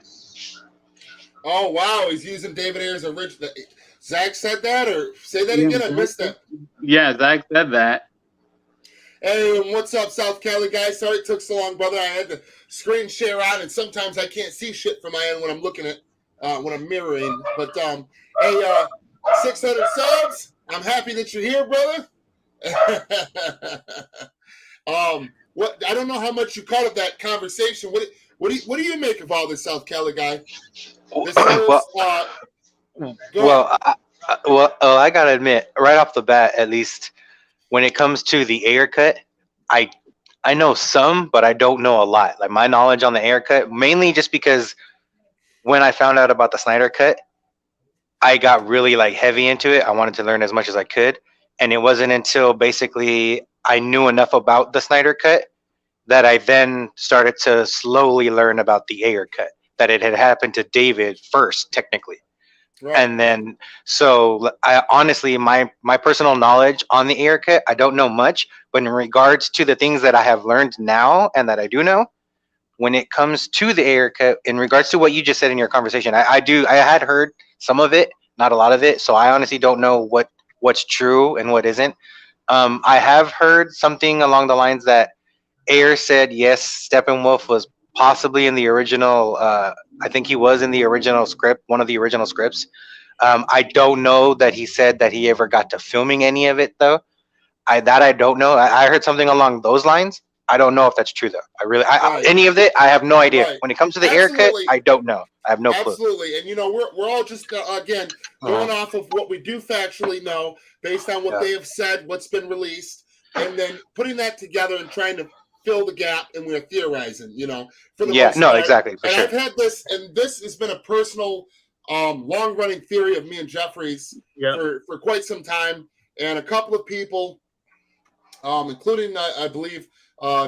Oh, wow, he's using David Ayer's original. Zach said that, or say that again? I missed that. Yeah, Zach said that. Hey, what's up, South Cali guys? Sorry it took so long, brother. I had the screen share on, and sometimes I can't see shit from my end when I'm looking at, when I'm mirroring. But, hey, 600 subs. I'm happy that you're here, brother. What? I don't know how much you caught of that conversation. What do you make of all this, South Cali guy? This I gotta admit, right off the bat, at least when it comes to the Ayer cut, I know some, but I don't know a lot. Like, my knowledge on the Ayer cut, mainly just because when I found out about the Snyder cut, I got really like heavy into it. I wanted to learn as much as I could, and it wasn't until basically I knew enough about the Snyder cut that I then started to slowly learn about the Ayer cut, that it had happened to David first, technically. Right. And then, so I honestly, my personal knowledge on the Ayer cut, I don't know much, but in regards to the things that I have learned now and that I do know, when it comes to the Ayer cut, in regards to what you just said in your conversation, I had heard some of it, not a lot of it. So I honestly don't know what's true and what isn't. I have heard something along the lines that Ayer said, yes, Steppenwolf was possibly in the original, I think he was in the original script, one of the original scripts. I don't know that he said that he ever got to filming any of it, though. I don't know. I heard something along those lines. I don't know if that's true, though. Any of it, I have no idea. Right. When it comes to the Ayer cut, I don't know. I have no clue. Absolutely. And, you know, we're all just, again, going off of what we do factually know, based on what they have said, what's been released, and then putting that together and trying to fill the gap, and we're theorizing, you know. For the most part. Exactly. For sure. I've had this, and this has been a personal, long-running theory of me and Jeffrey's for quite some time, and a couple of people, including, I believe,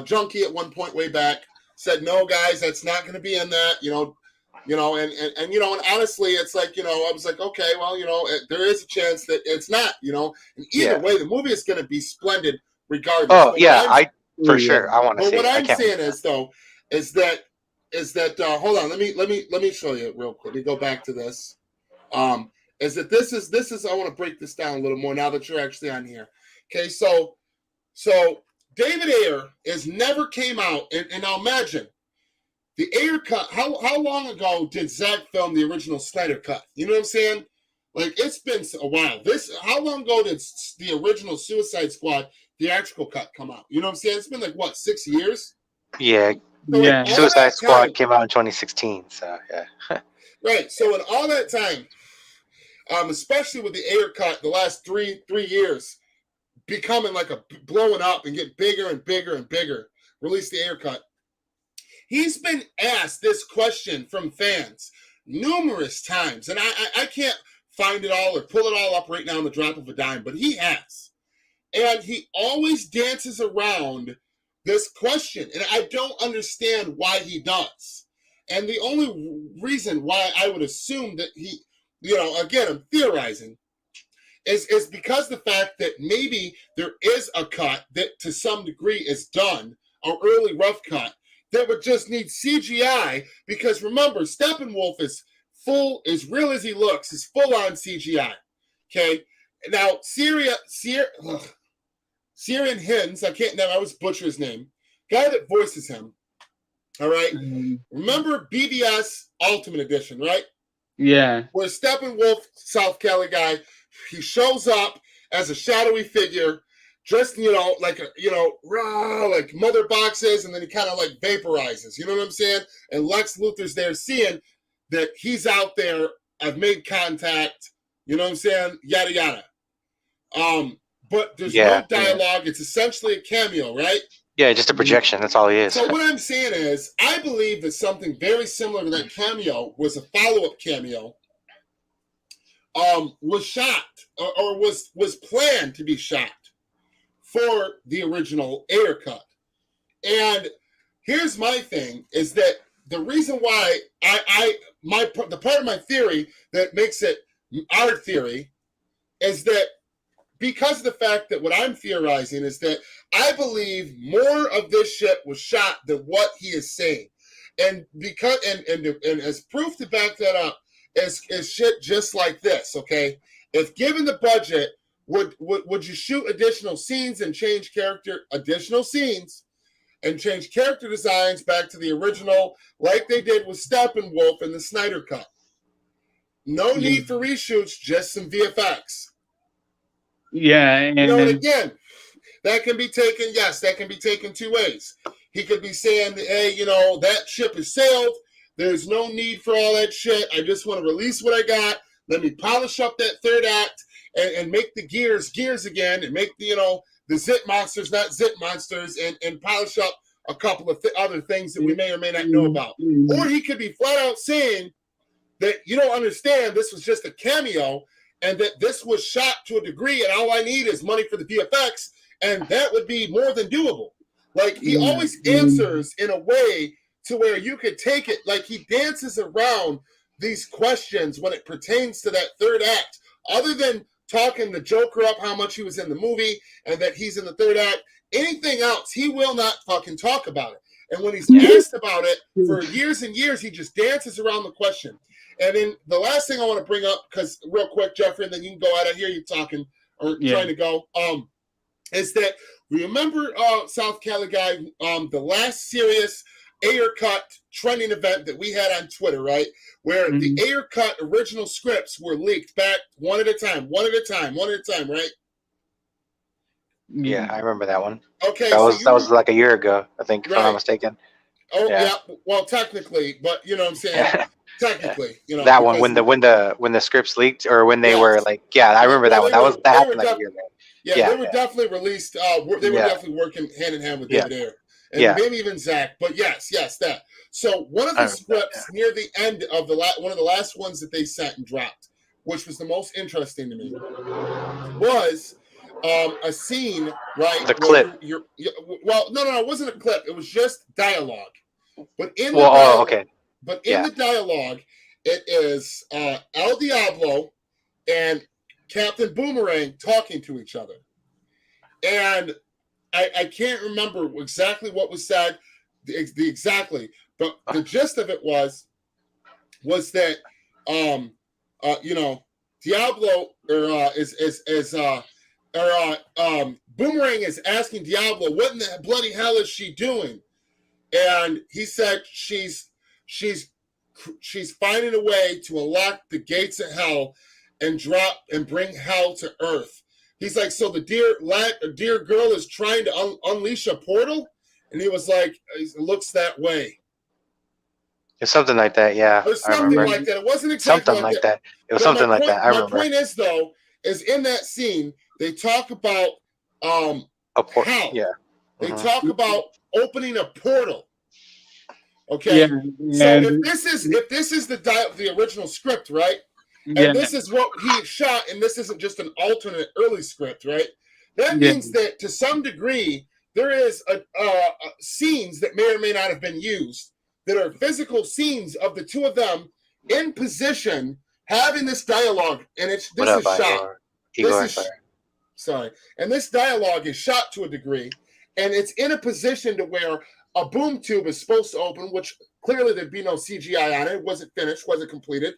Junkie at one point way back, said, no, guys, that's not going to be in that, and honestly, it's like, I was like, okay, well, there is a chance that it's not, and either way, the movie is going to be splendid regardless. Oh, yeah, for sure. I want to see it. What I'm saying is that hold on, let me show you real quick. Let me go back to this. Is that this is I want to break this down a little more now that you're actually on here. Okay, so David Ayer has never came out, and now imagine the Ayer cut. How long ago did Zack film the original Snyder cut? You know what I'm saying? Like, it's been a while. How long ago did the original Suicide Squad theatrical cut come out? You know what I'm saying? It's been like, what, 6 years? Yeah. So Yeah. all Suicide that Squad time, came out in 2016. So yeah. right. So in all that time, especially with the Ayer cut, the last three years, becoming like blowing up and getting bigger and bigger and bigger, release the Ayer cut. He's been asked this question from fans numerous times, and I can't find it all or pull it all up right now on the drop of a dime, but he has. And he always dances around this question, and I don't understand why he does. And the only reason why I would assume that he, again, I'm theorizing, is because the fact that maybe there is a cut that to some degree is done, an early rough cut, that would just need CGI, because remember, Steppenwolf is as real as he looks, is full on CGI. Okay? Now, Syrian Hins, I always butcher his name, guy that voices him, all right? Remember BBS Ultimate Edition, right? Yeah. Where Steppenwolf, South Cali guy, he shows up as a shadowy figure, just, like like mother boxes, and then he kind of like vaporizes, you know what I'm saying? And Lex Luthor's there seeing that he's out there, I've made contact, you know what I'm saying? Yada, yada. But there's no dialogue. It's essentially a cameo, right? Yeah, just a projection. That's all he is. So what I'm saying is, I believe that something very similar to that cameo was a follow-up cameo. Was shot or was planned to be shot for the original Ayer cut. And here's my thing: is that the reason why the part of my theory that makes it our theory is that, because of the fact that what I'm theorizing is that I believe more of this shit was shot than what he is saying. And because and as proof to back that up is shit just like this, okay? If given the budget, would you shoot additional scenes and change additional scenes and change character designs back to the original like they did with Steppenwolf in the Snyder cut? No need for reshoots, just some VFX. Yeah, and and again, that can be taken two ways. He could be saying, hey, that ship has sailed. There's no need for all that shit. I just want to release what I got. Let me polish up that third act and make the gears again, and make the zit monsters not zit monsters, and polish up a couple of other things that we may or may not know about. Or he could be flat out saying that you don't understand, this was just a cameo, and that this was shot to a degree, and all I need is money for the VFX, and that would be more than doable. Like, he always answers in a way to where you could take it, like he dances around these questions when it pertains to that third act. Other than talking the Joker up how much he was in the movie and that he's in the third act, anything else, he will not fucking talk about it. And when he's asked about it for years and years, he just dances around the question. And then the last thing I want to bring up, because real quick, Jeffrey, and then you can go out. I hear you talking or trying to go. Is that remember South Cali guy, the last serious Ayer cut trending event that we had on Twitter, right? Where the Ayer cut original scripts were leaked back one at a time, right? Yeah, I remember that one. Okay, that was like a year ago, I think, if I'm not mistaken. Oh yeah. Well, technically, but you know what I'm saying. Technically, that one when the scripts leaked, or when they were like, I remember that one. That happened like a year ago. Yeah, they were definitely released. They were definitely working hand in hand with David Ayer, and maybe even Zach. But yes, that. So one of the scripts near the end of one of the last ones that they sent and dropped, which was the most interesting to me, was a scene, right? The clip. Well, no, it wasn't a clip. It was just dialogue. But in the dialogue, it is El Diablo and Captain Boomerang talking to each other. And I can't remember exactly what was said, but the gist of it was that Diablo Boomerang is asking Diablo, what in the bloody hell is she doing? And he said she's finding a way to unlock the gates of hell and bring hell to Earth. He's like, so the dear girl is trying to unleash a portal, and he was like, it looks that way. It's something like that, yeah. It was something like that. It wasn't exactly something like that. It was something like that. I remember. My point is, though, is in that scene they talk about hell. Yeah. They talk about opening a portal. Okay. Yeah, so if this is the original script, right? And this is what he shot, and this isn't just an alternate early script, right? That means that to some degree there is scenes that may or may not have been used that are physical scenes of the two of them in position having this dialogue, and this is shot. Sorry, and this dialogue is shot to a degree, and it's in a position to where a boom tube is supposed to open, which clearly there'd be no CGI on it. It wasn't finished, wasn't completed.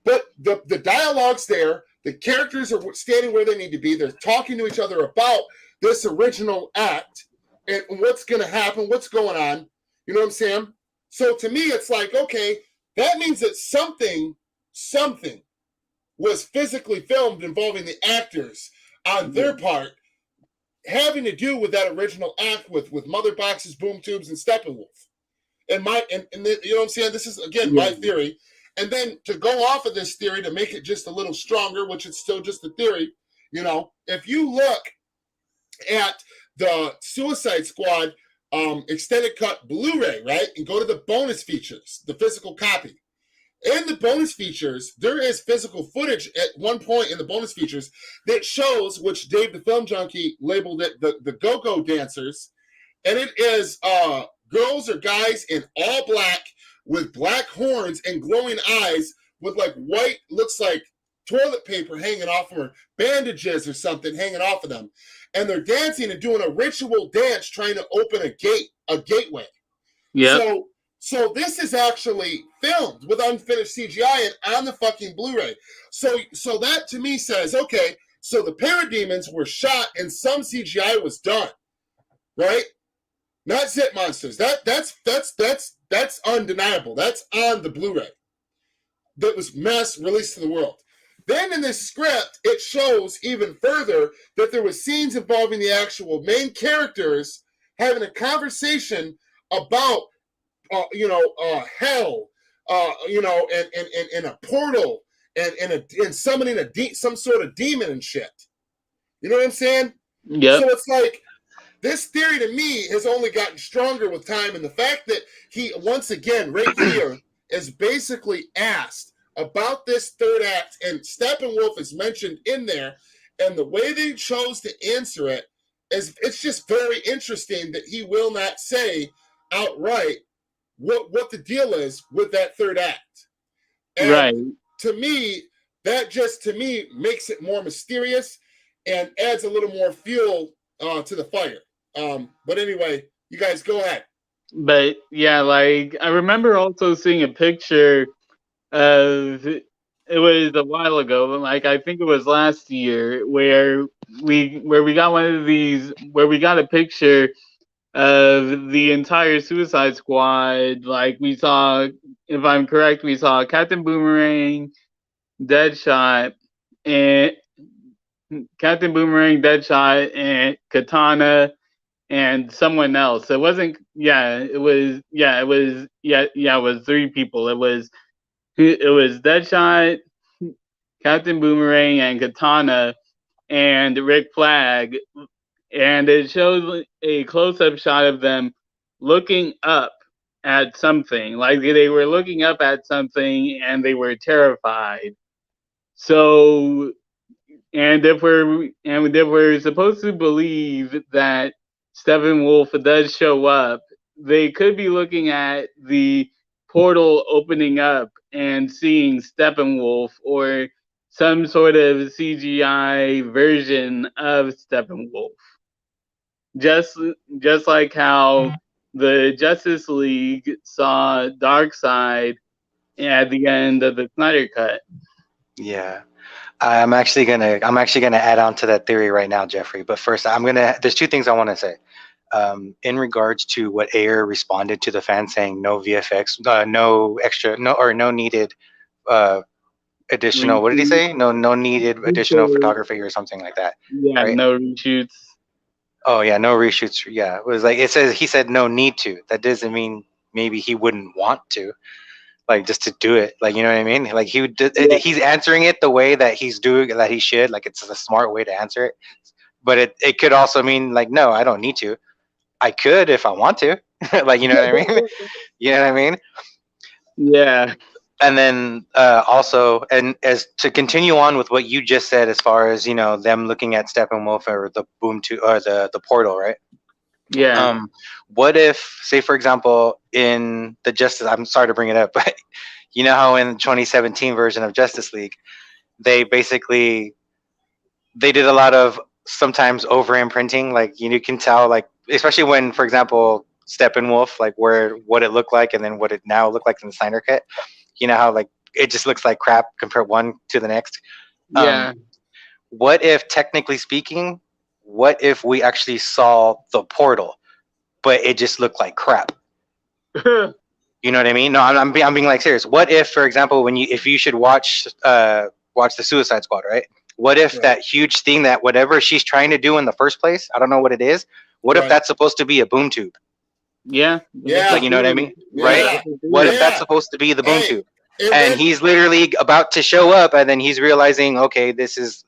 But the dialogue's there. The characters are standing where they need to be. They're talking to each other about this original act and what's going to happen, what's going on. You know what I'm saying? So to me, it's like, okay, that means that something was physically filmed involving the actors on their part, having to do with that original act with mother boxes, boom tubes, and Steppenwolf. And you know what I'm saying? This is, again, my theory. And then to go off of this theory to make it just a little stronger, which is still just a theory, you know, if you look at the Suicide Squad extended cut Blu-ray, right, and go to the bonus features, the physical copy. In the bonus features, there is physical footage at one point in the bonus features that shows, which Dave the Film Junkie labeled it, the go-go dancers, and it is girls or guys in all black with black horns and glowing eyes with like white, looks like toilet paper hanging off of them, or bandages or something hanging off of them. And they're dancing and doing a ritual dance trying to open a gateway. Yeah. So this is actually filmed with unfinished CGI and on the fucking Blu-ray. So that to me says, okay, so the parademons were shot and some CGI was done, right? Not Zit Monsters. That's undeniable. That's on the Blu-ray. That was mass released to the world. Then in this script, it shows even further that there was scenes involving the actual main characters having a conversation about, hell, and a portal, and summoning some sort of demon and shit. You know what I'm saying? Yeah. So it's like, this theory to me has only gotten stronger with time, and the fact that he, once again, right here, is basically asked about this third act, and Steppenwolf is mentioned in there, and the way they chose to answer it is, it's just very interesting that he will not say outright what the deal is with that third act. And right. To me, that just makes it more mysterious and adds a little more fuel to the fire. But anyway, you guys go ahead. But yeah, like I remember also seeing a picture of, it was a while ago, like I think it was last year, where we got one of these, where we got a picture of the entire Suicide Squad. Like we saw, if I'm correct, we saw Captain Boomerang, Deadshot, and Katana, and someone else. It wasn't. It was three people. It was Deadshot, Captain Boomerang, and Katana, and Rick Flag, and it shows a close-up shot of them looking up at something, like they were looking up at something, and they were terrified. So, and if we're supposed to believe that Steppenwolf does show up, they could be looking at the portal opening up and seeing Steppenwolf or some sort of CGI version of Steppenwolf. Just like how the Justice League saw Darkseid at the end of the Snyder Cut. Yeah. I'm actually gonna add on to that theory right now, Jeffrey. But first, there's two things I want to say. In regards to what Ayer responded to the fans saying no VFX, no needed additional. What did he say? No needed additional photography or something like that. Yeah, right? no reshoots. Oh yeah, no reshoots. Yeah, it was like he said no need to. That doesn't mean maybe he wouldn't want to, like just to do it. Like you know what I mean? Like he's answering it the way that he's doing that he should. Like it's a smart way to answer it. But it could also mean like no, I don't need to. I could if I want to. Like you know what I mean? You know what I mean? Yeah. And then also, and as to continue on with what you just said, as far as them looking at Steppenwolf or the boom to or the portal, right? Yeah. What if, say, for example, in the Justice, I'm sorry to bring it up, but you know how in 2017 version of Justice League, they did a lot of sometimes over imprinting, like you can tell, like especially when, for example, Steppenwolf, like what it looked like and then what it now looked like in the Snyder Cut. You know how like it just looks like crap compared one to the next. Yeah. What if, technically speaking, what if we actually saw the portal, but it just looked like crap? You know what I mean? No, I'm being like serious. What if, for example, if you should watch the Suicide Squad, right? What if that huge thing that whatever she's trying to do in the first place, I don't know what it is. What if that's supposed to be a boom tube? Yeah. Like you know what I mean, Yeah. right? What if that's supposed to be the boom tube? And he's literally about to show up, and then he's realizing, okay, this is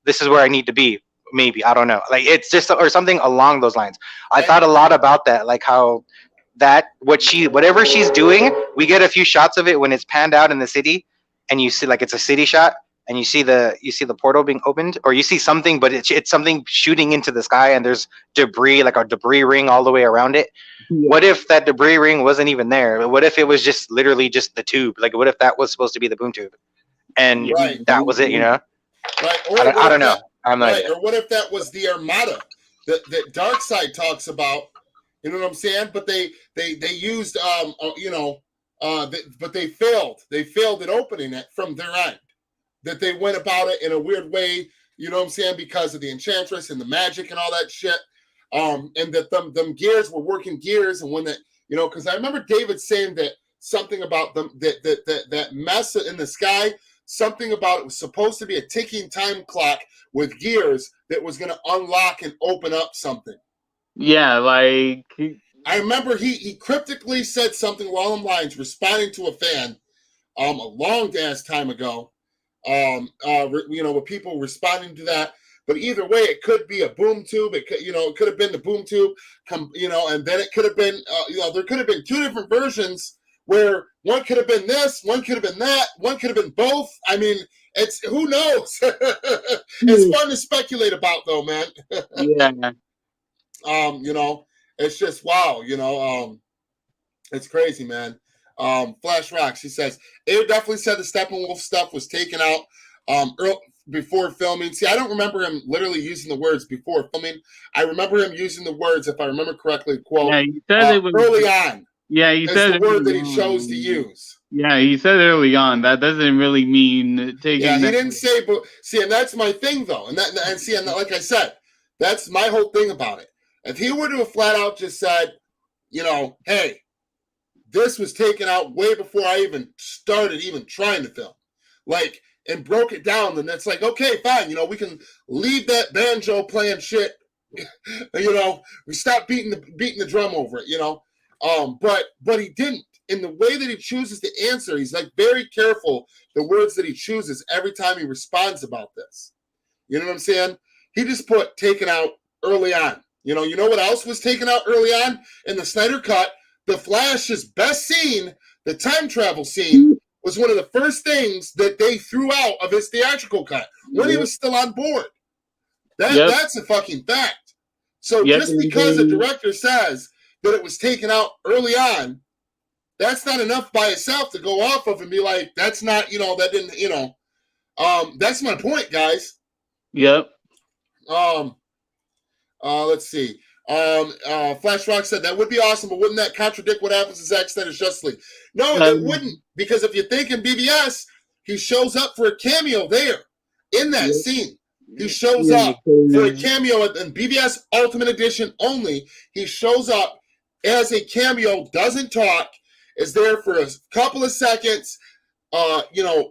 where I need to be. Maybe, I don't know. Like it's just or something along those lines. I thought a lot about that, like how whatever she's doing, we get a few shots of it when it's panned out in the city, and you see like it's a city shot, and you see the portal being opened, or you see something, but it's something shooting into the sky, and there's debris, like a debris ring all the way around it. What if that debris ring wasn't even there? What if it was just literally just the tube? Like, what if that was supposed to be the boom tube, and that was it? You know? Right. I don't know. I'm not. Right. Or what if that was the Armada that Darkseid talks about? You know what I'm saying? But they used but they failed. They failed at opening it from their end. That they went about it in a weird way. You know what I'm saying? Because of the Enchantress and the magic and all that shit. And that them gears were working gears, and when that, because I remember David saying that something about them that mess in the sky, something about it was supposed to be a ticking time clock with gears that was going to unlock and open up something. Yeah, like I remember he cryptically said something along the lines, responding to a fan, a long ass time ago, with people responding to that. But either way, it could be a boom tube. It could, it could have been the boom tube, and then it could have been, there could have been two different versions where one could have been this, one could have been that, one could have been both. I mean, who knows? It's fun to speculate about, though, man. Yeah. It's just wow. It's crazy, man. Flash Rocks, he says, Ayer definitely said the Steppenwolf stuff was taken out before filming. See, I don't remember him literally using the words before filming. I remember him using the words, if I remember correctly, quote, yeah, he said it was early on. Yeah, he said the word that he chose to use. Yeah, he said early on. That doesn't really mean taking. Yeah, he didn't say, but see, and that's my thing, though. And like I said, that's my whole thing about it. If he were to have flat out just said, hey, this was taken out way before I even started trying to film, like, and broke it down, then it's like, okay, fine, we can leave that banjo playing shit, we stop beating the drum over it, but he didn't. In the way that he chooses to answer, he's like very careful the words that he chooses every time he responds about this. You know what I'm saying? He just put taken out early on. You know what else was taken out early on in the Snyder Cut? The Flash's best scene, the time travel scene, was one of the first things that they threw out of his theatrical cut when he was still on board. That's a fucking fact. So just because a director says that it was taken out early on, that's not enough by itself to go off of and be like, that's not, that didn't, that's my point, guys. Yep. Let's see. Flash Rock said that would be awesome, but wouldn't that contradict what happens in Zack Snyder's Justice League? No, it wouldn't, because if you think in BBS, he shows up for a cameo there in that scene. He shows up for a cameo in BBS Ultimate Edition only. He shows up as a cameo, doesn't talk, is there for a couple of seconds,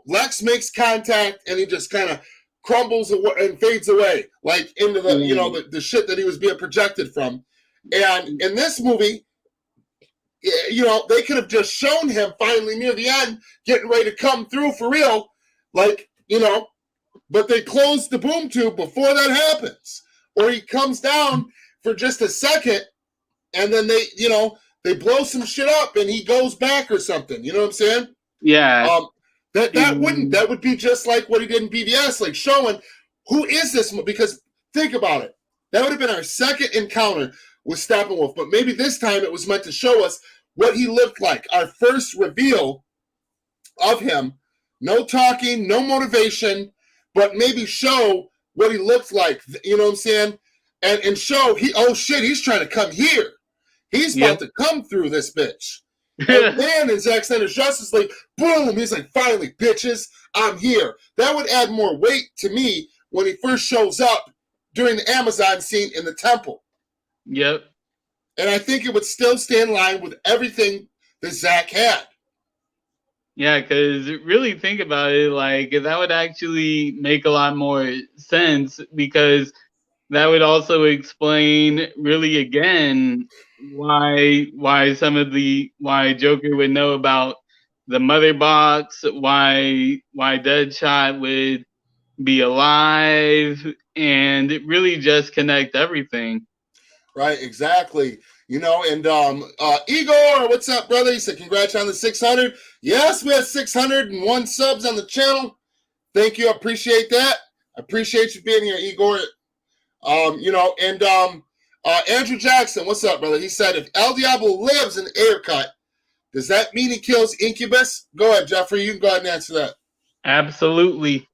Lex makes contact and he just kind of crumbles and fades away, like into the, the shit that he was being projected from. And in this movie, they could have just shown him finally near the end getting ready to come through for real, but they closed the boom tube before that happens. Or he comes down for just a second and then they blow some shit up and he goes back or something. You know what I'm saying? Yeah. That would be just like what he did in BVS, like showing who is this, because think about it. That would have been our second encounter with Steppenwolf, but maybe this time it was meant to show us what he looked like. Our first reveal of him. No talking, no motivation, but maybe show what he looked like. You know what I'm saying? And show he's trying to come here. He's about to come through this bitch. And then in Zack Snyder's Justice League, boom, he's like, finally, bitches, I'm here. That would add more weight to me when he first shows up during the Amazon scene in the temple. Yep. And I think it would still stay in line with everything that Zack had. Yeah, because really think about it, like that would actually make a lot more sense, because that would also explain really again why Joker would know about the mother box, why Deadshot would be alive, and it really just connect everything. Right, exactly. And Igor, what's up, brother? He said, congrats on the 600. Yes, we had 601 subs on the channel. Thank you. I appreciate that. I appreciate you being here, Igor. Andrew Jackson, what's up, brother? He said, if El Diablo lives in the Ayer cut, does that mean he kills Incubus? Go ahead, Jeffrey. You can go ahead and answer that. Absolutely.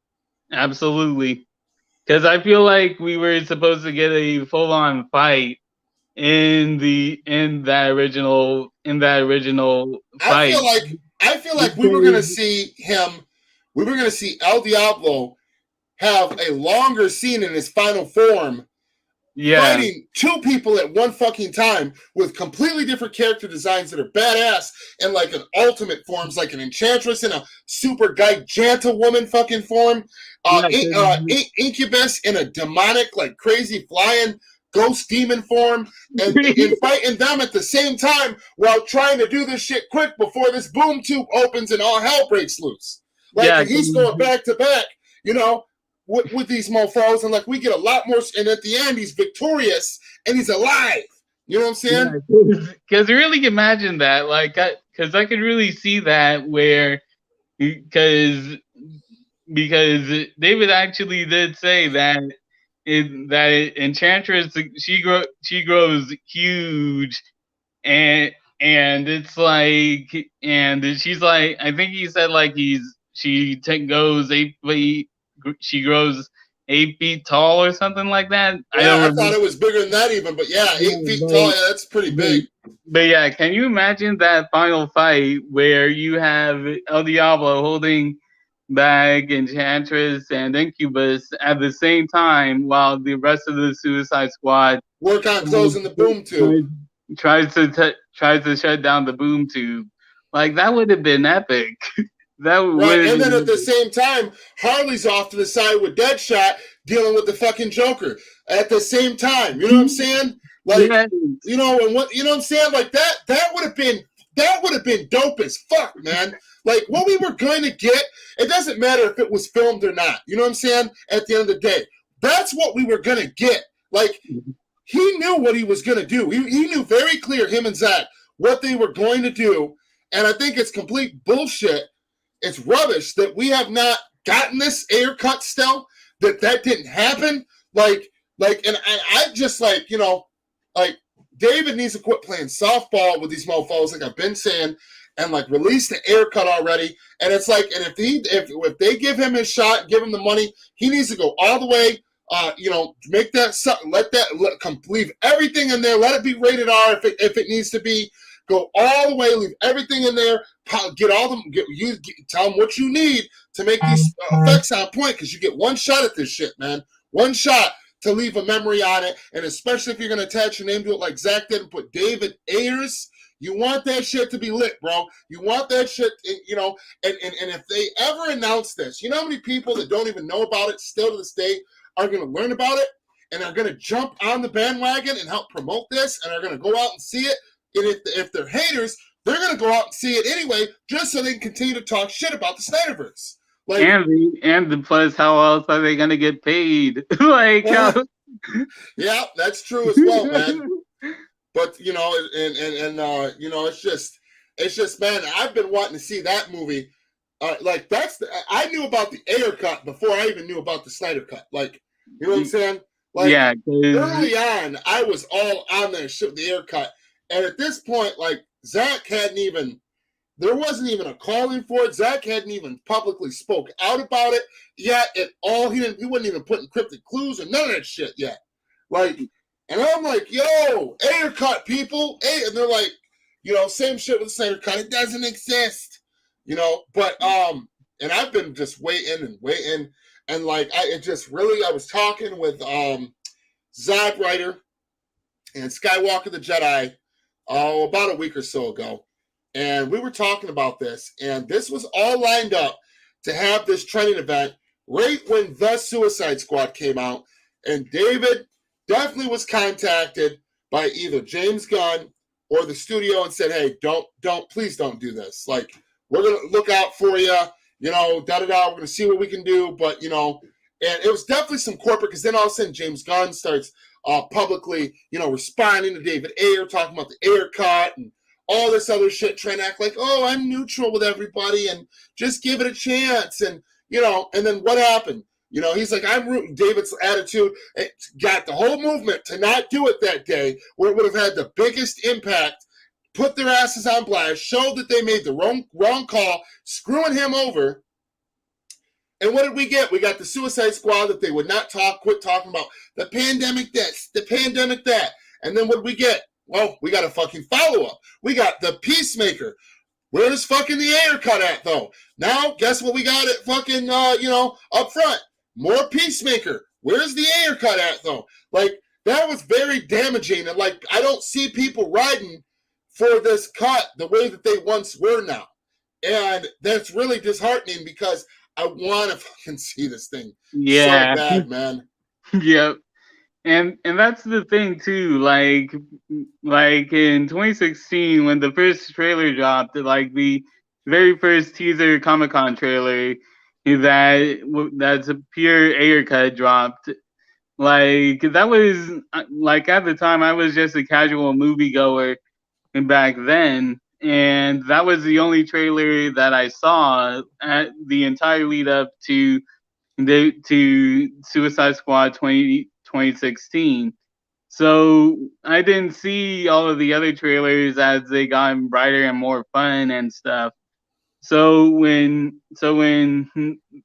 Because I feel like we were supposed to get a full-on fight in that original fight. I feel like we were gonna see him. We were gonna see El Diablo have a longer scene in his final form, fighting two people at one fucking time with completely different character designs that are badass, and like an ultimate forms, like an Enchantress in a super Giganta woman fucking form, Incubus in a demonic, like crazy flying ghost demon form, and fighting them at the same time while trying to do this shit quick before this boom tube opens and all hell breaks loose. He's going back to back, with these mofos, and like we get a lot more, and at the end he's victorious and he's alive. You know what I'm saying? Because really imagine that, because I could really see that where, because David actually did say that Enchantress, she grows huge, and it's like, and she's like, I think he said like goes 8 feet, she grows 8 feet tall or something like that. Yeah, I thought it was bigger than that even, but yeah, 8 feet tall, yeah, that's pretty big. But yeah, can you imagine that final fight where you have El Diablo holding back Enchantress and Incubus at the same time while the rest of the Suicide Squad work on closing the boom tube, tries to shut down the boom tube? Like, that would have been epic. Right, and then at the same time, Harley's off to the side with Deadshot dealing with the fucking Joker at the same time. You know what I'm saying? Like, and what I'm saying? Like that would have been dope as fuck, man. Like what we were going to get, it doesn't matter if it was filmed or not. You know what I'm saying? At the end of the day, that's what we were going to get. Like he knew what he was going to do. He knew very clear, him and Zack, what they were going to do. And I think it's complete bullshit. It's rubbish that we have not gotten this Ayer cut still, that didn't happen. And I just like David needs to quit playing softball with these mofos, like I've been saying, and like release the Ayer cut already. And it's like, and if they give him his shot, give him the money, he needs to go all the way. Make that something. Leave everything in there. Let it be rated R if it needs to be. Go all the way. Leave everything in there. Tell them what you need to make these effects on point, because you get one shot at this shit, man. One shot to leave a memory on it, and especially if you're going to attach your name to it like Zack did and put David Ayers, You want that shit to be lit, bro. You want that shit, you know, and if they ever announce this, you know how many people that don't even know about it still to this day are going to learn about it and are going to jump on the bandwagon and help promote this and are going to go out and see it. And if they're haters, they're going to go out and see it anyway just so they can continue to talk shit about the Snyderverse. Like, and the plus, how else are they going to get paid? Like, yeah, that's true as well, man. But you know, and you know, it's just, man. I've been wanting to see that movie. Like I knew about the Ayer cut before I even knew about the Snyder cut. Like, you know what I'm saying? Like, yeah. Early on, I was all on that shit with the Ayer cut, and at this point, like Zach hadn't even. There wasn't even a calling for it. Zach hadn't even publicly spoke out about it yet at all. He wasn't even putting cryptic clues or none of that shit yet. Like, and I'm like, yo, Ayer cut, people. And they're like, you know, same shit with the Snyder cut. It doesn't exist. You know, but and I've been just waiting, and like I was talking with Zod Ryder and Skywalker the Jedi about a week or so ago. And we were talking about this, and this was all lined up to have this training event right when The Suicide Squad came out. And David definitely was contacted by either James Gunn or the studio and said, hey, please don't do this. Like, we're going to look out for you, you know, da-da-da, we're going to see what we can do. But, you know, and it was definitely some corporate, because then all of a sudden James Gunn starts publicly, you know, responding to David Ayer, talking about the Ayer cut and all this other shit, trying to act like, oh, I'm neutral with everybody and just give it a chance. And, you know, and then what happened? You know, he's like, I'm rooting. David's attitude, it got the whole movement to not do it that day, where it would have had the biggest impact, put their asses on blast, showed that they made the wrong call, screwing him over. And what did we get? We got the Suicide Squad that they would not quit talking about the pandemic this, the pandemic that. And then what did we get? Well, we got a fucking follow-up. We got the Peacemaker. Where's fucking the Ayer cut at, though? Now, guess what we got at fucking, you know, up front? More Peacemaker. Where's the Ayer cut at, though? Like, that was very damaging. And, like, I don't see people riding for this cut the way that they once were now. And that's really disheartening, because I want to fucking see this thing so bad, man. Yep. And that's the thing too, like in 2016 when the first trailer dropped, like the very first teaser Comic-Con trailer that's a pure Ayer cut dropped, like that was like at the time I was just a casual moviegoer back then, and that was the only trailer that I saw at the entire lead up to Suicide Squad 2016. So I didn't see all of the other trailers as they got brighter and more fun and stuff. So when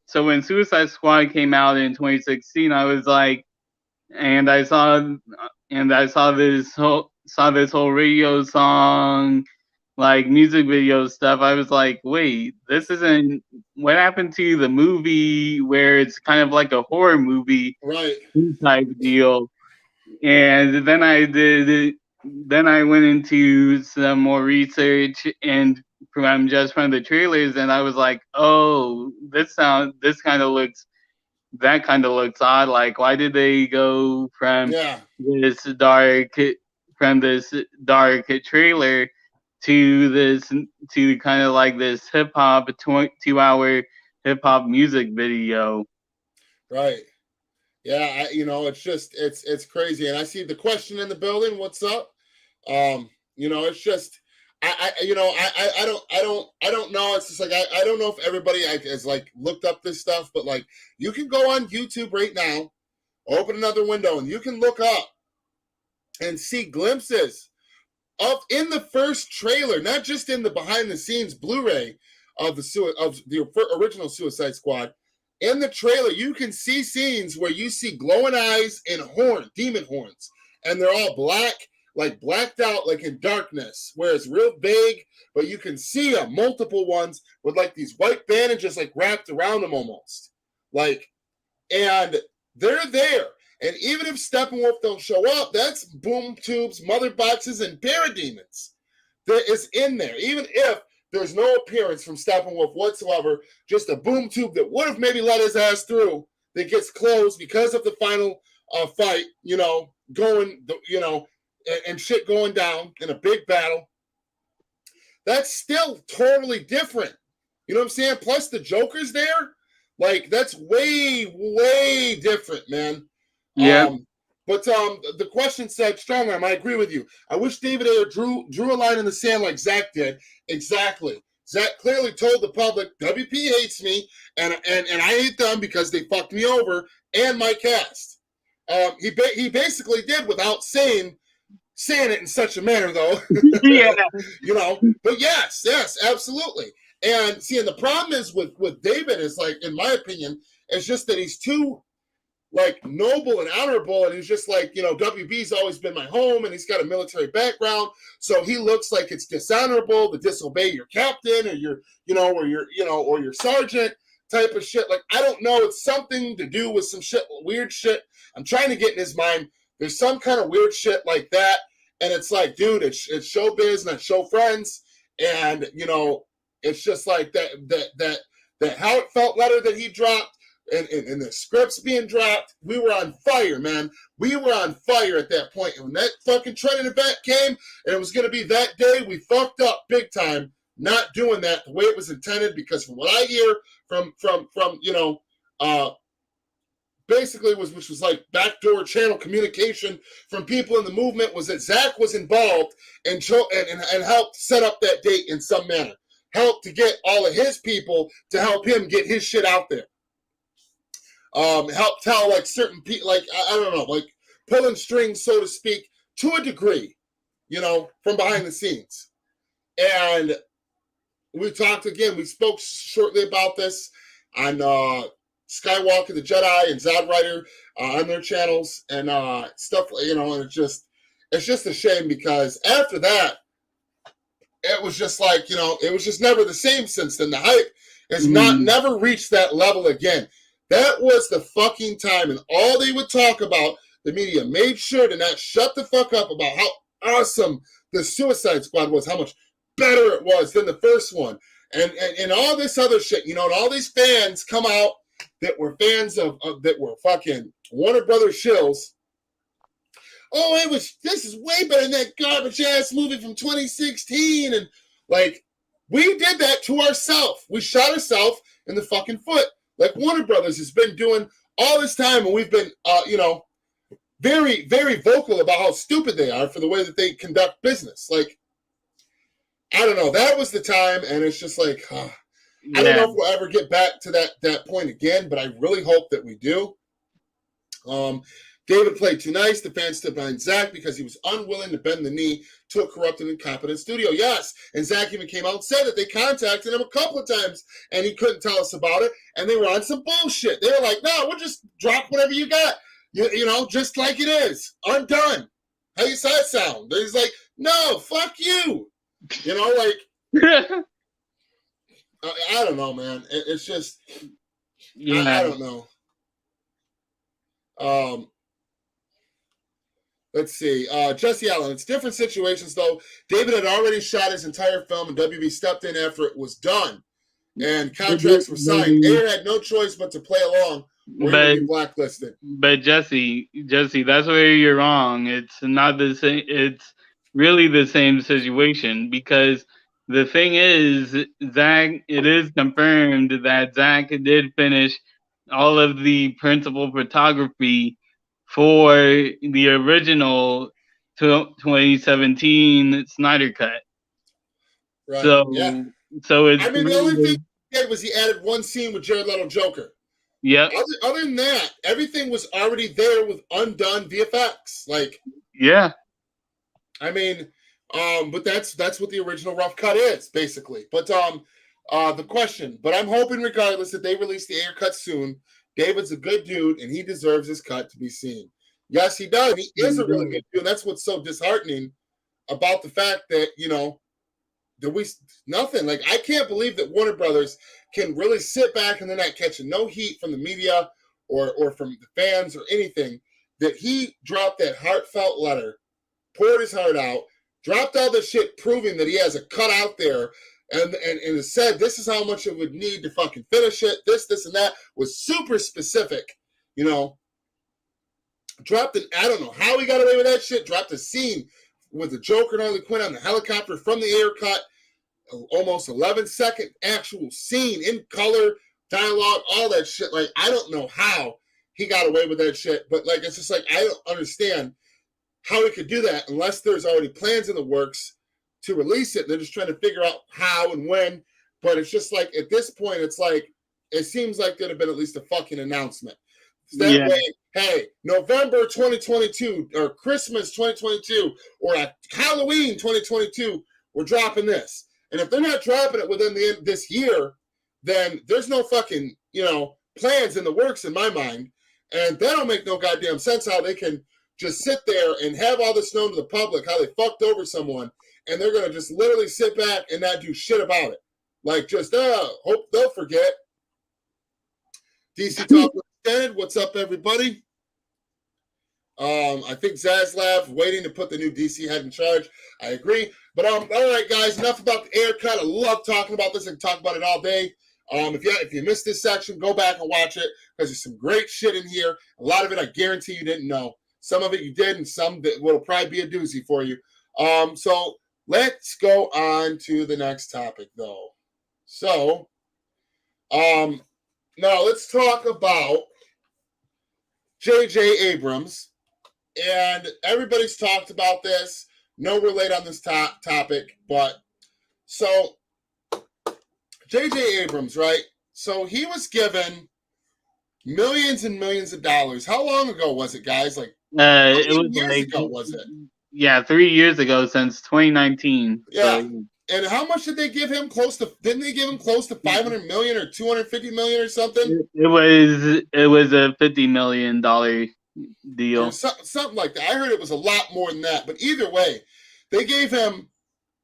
Suicide Squad came out in 2016, I was like, and I saw this whole radio song, like music video stuff. I was like, wait, this isn't what happened to the movie where it's kind of like a horror movie right type deal. And then I went into some more research and from the trailers, and I was like, oh, that kind of looks odd. Like, why did they go from this dark trailer to kind of like this hip hop 2-hour hip hop music video? Right. Yeah, you know, it's just it's crazy. And I see the question in the building. What's up? You know, it's just I don't know. It's just like I don't know if everybody has like looked up this stuff, but like you can go on YouTube right now, open another window, and you can look up and see glimpses of in the first trailer, not just in the behind the scenes Blu-ray of the original Suicide Squad. In the trailer, you can see scenes where you see glowing eyes and demon horns, and they're all black, like blacked out, like in darkness, where it's real big, but you can see them, multiple ones with like these white bandages like wrapped around them almost. Like, and they're there. And even if Steppenwolf don't show up, that's boom tubes, mother boxes, and parademons. that is in there, even if there's no appearance from Steppenwolf whatsoever, just a boom tube that would have maybe let his ass through that gets closed because of the final fight, going, and shit going down in a big battle. That's still totally different. You know what I'm saying? Plus the Joker's there. Like, that's way, way different, man. Yeah. But the question said, Strongarm, I agree with you. I wish David Ayer drew a line in the sand like Zach did. Exactly. Zach clearly told the public, WP hates me, and I hate them because they fucked me over and my cast. He basically did without saying it in such a manner, though. Yeah. But yes, absolutely. And see, and the problem is with David is, like, in my opinion, it's just that he's too, like, noble and honorable, and he's just like, WB's always been my home, and he's got a military background, so he looks like it's dishonorable to disobey your captain or your sergeant type of shit. Like, I don't know, it's something to do with some shit, weird shit. I'm trying to get in his mind. There's some kind of weird shit like that, and it's like, dude, it's showbiz, not show friends, and it's just like that heartfelt letter that he dropped. And the scripts being dropped, we were on fire, man. We were on fire at that point. And when that fucking training event came, and it was going to be that day, we fucked up big time not doing that the way it was intended, because from what I hear from basically which was like backdoor channel communication from people in the movement, was that Zach was involved and helped set up that date in some manner. Helped to get all of his people to help him get his shit out there. Help tell, like, certain people, like, I don't know, like, pulling strings, so to speak, to a degree, from behind the scenes. And we spoke shortly about this on Skywalker the Jedi and Zod Rider on their channels and stuff, and it's just a shame, because after that, it was just like, it was just never the same since then. The hype has never reached that level again. That was the fucking time, and all they would talk about, the media made sure to not shut the fuck up about how awesome the Suicide Squad was, how much better it was than the first one, and all this other shit, and all these fans come out that were fans of that were fucking Warner Brothers shills. Oh, this is way better than that garbage ass movie from 2016, and like, we did that to ourselves. We shot ourselves in the fucking foot. Like Warner Brothers has been doing all this time, and we've been, very, very vocal about how stupid they are for the way that they conduct business. Like, I don't know. That was the time, and it's just like, I don't know if we'll ever get back to that point again, but I really hope that we do. David played too nice. The fans stood behind Zach because he was unwilling to bend the knee to a corrupt and incompetent studio. Yes, and Zach even came out and said that they contacted him a couple of times, and he couldn't tell us about it, and they were on some bullshit. They were like, no, we'll just drop whatever you got, just like it is. Undone. How you say that sound? And he's like, no, fuck you. I don't know, man. It's just, I don't know. Let's see. Jesse Allen. It's different situations, though. David had already shot his entire film, and WB stepped in after it was done, and contracts were signed. Ayer had no choice but to play along, or he would be blacklisted. But Jesse, that's where you're wrong. It's not the same. It's really the same situation, because the thing is, Zach. It is confirmed that Zach did finish all of the principal photography for the original 2017 Snyder Cut. Right. So it's. The only thing he did was he added one scene with Jared Leto Joker. Yeah. Other than that, everything was already there with undone VFX. Like. Yeah. But that's what the original rough cut is, basically. But the question. But I'm hoping, regardless, that they release the Ayer cut soon. David's a good dude, and he deserves his cut to be seen. Yes, he does. He is a really good dude. And that's what's so disheartening about the fact that, nothing. Like, I can't believe that Warner Brothers can really sit back and they're not catching no heat from the media or from the fans or anything, that he dropped that heartfelt letter, poured his heart out, dropped all this shit proving that he has a cut out there, and it said this is how much it would need to fucking finish it, this, and that, was super specific, you know. Dropped an, I don't know how he got away with that shit, dropped a scene with the Joker and Harley Quinn on the helicopter from the Ayer cut, almost 11-second actual scene in color, dialogue, all that shit. Like, I don't know how he got away with that shit, but like, it's just like, I don't understand how he could do that unless there's already plans in the works to release it. They're just trying to figure out how and when. But it's just like, at this point, it's like, it seems like there'd have been at least a fucking announcement. That way, hey, November 2022 or Christmas 2022 or Halloween 2022, we're dropping this. And if they're not dropping it within the end this year, then there's no fucking, you know, plans in the works in my mind. And that don't make no goddamn sense how they can just sit there and have all this known to the public, how they fucked over someone, and they're going to just literally sit back and not do shit about it. Like, just, hope they'll forget. DC Talk Extended, what's up, everybody? I think Zaslav waiting to put the new DC head in charge. I agree. But, all right, guys, enough about the Ayer cut. I love talking about this. I can talk about it all day. If you missed this section, go back and watch it, because there's some great shit in here. A lot of it I guarantee you didn't know. Some of it you did, and some that will probably be a doozy for you. So let's go on to the next topic, though. So, now let's talk about J.J. Abrams. And everybody's talked about this. No relate on this topic, but so J.J. Abrams, right? So he was given millions and millions of dollars. How long ago was it, guys? Like, it was years like, ago was it? Yeah, 3 years ago, since 2019. Yeah. So, and how much did they give him? Didn't they give him close to 500 million or 250 million or something? it was a $50 million deal. Something like that. I heard it was a lot more than that. But either way, they gave him,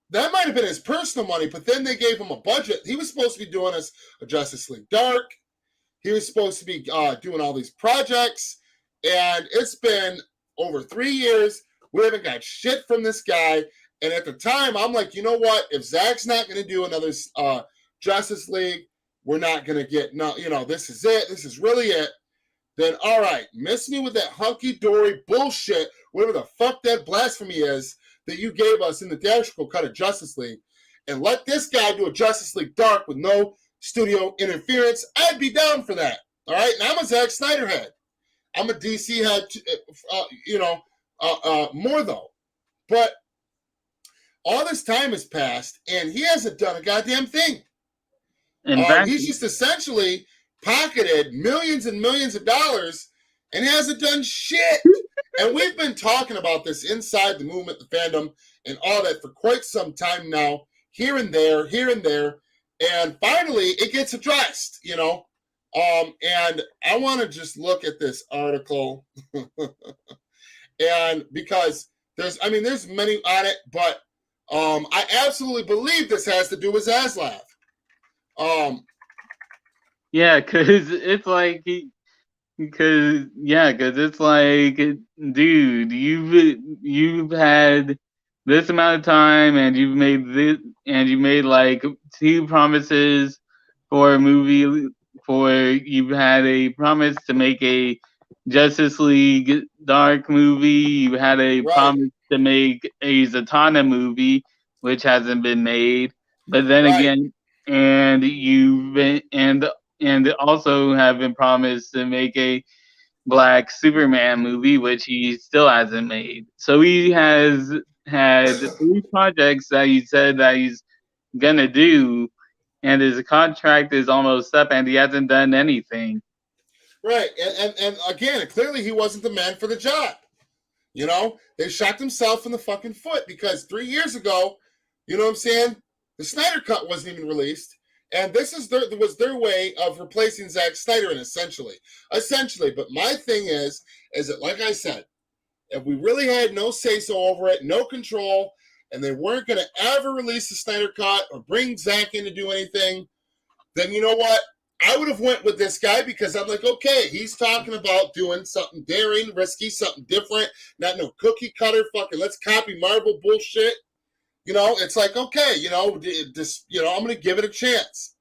that might have been his personal money, but then they gave him a budget. He was supposed to be doing a Justice League Dark. He was supposed to be doing all these projects. And it's been over 3 years. We haven't got shit from this guy. And at the time, I'm like, you know what? If Zach's not going to do another Justice League, we're not going to get, no, you know, this is it. This is really it. Then, all right, miss me with that hunky-dory bullshit, whatever the fuck that blasphemy is that you gave us in the theatrical cut of Justice League, and let this guy do a Justice League Dark with no studio interference. I'd be down for that. All right? And I'm a Zack Snyder head. I'm a DC head, more though. But all this time has passed, and he hasn't done a goddamn thing. He's just essentially pocketed millions and millions of dollars and hasn't done shit. And we've been talking about this inside the movement, the fandom, and all that for quite some time now, here and there. And finally, it gets addressed, you know. And I want to just look at this article. And because there's many on it, but I absolutely believe this has to do with Zaslav. Yeah, because it's like, it's like, dude, you've had this amount of time, and you've made like 2 promises for a movie. You've had a promise to make a Justice League Dark movie. You had a promise to make a Zatanna movie, which hasn't been made. But then again, and you've been and also have been promised to make a Black Superman movie, which he still hasn't made. So he has had 3 projects that he said that he's gonna do, and his contract is almost up, and he hasn't done anything. Right, and again, clearly he wasn't the man for the job. You know, they shot himself in the fucking foot, because 3 years ago, you know what I'm saying, the Snyder Cut wasn't even released. And this was their way of replacing Zack Snyder, essentially. But my thing is that, like I said, if we really had no say-so over it, no control, and they weren't going to ever release the Snyder Cut or bring Zack in to do anything, then you know what? I would have went with this guy, because I'm like, okay, he's talking about doing something daring, risky, something different, not no cookie cutter fucking let's copy Marvel bullshit. It's like, okay, this, I'm going to give it a chance.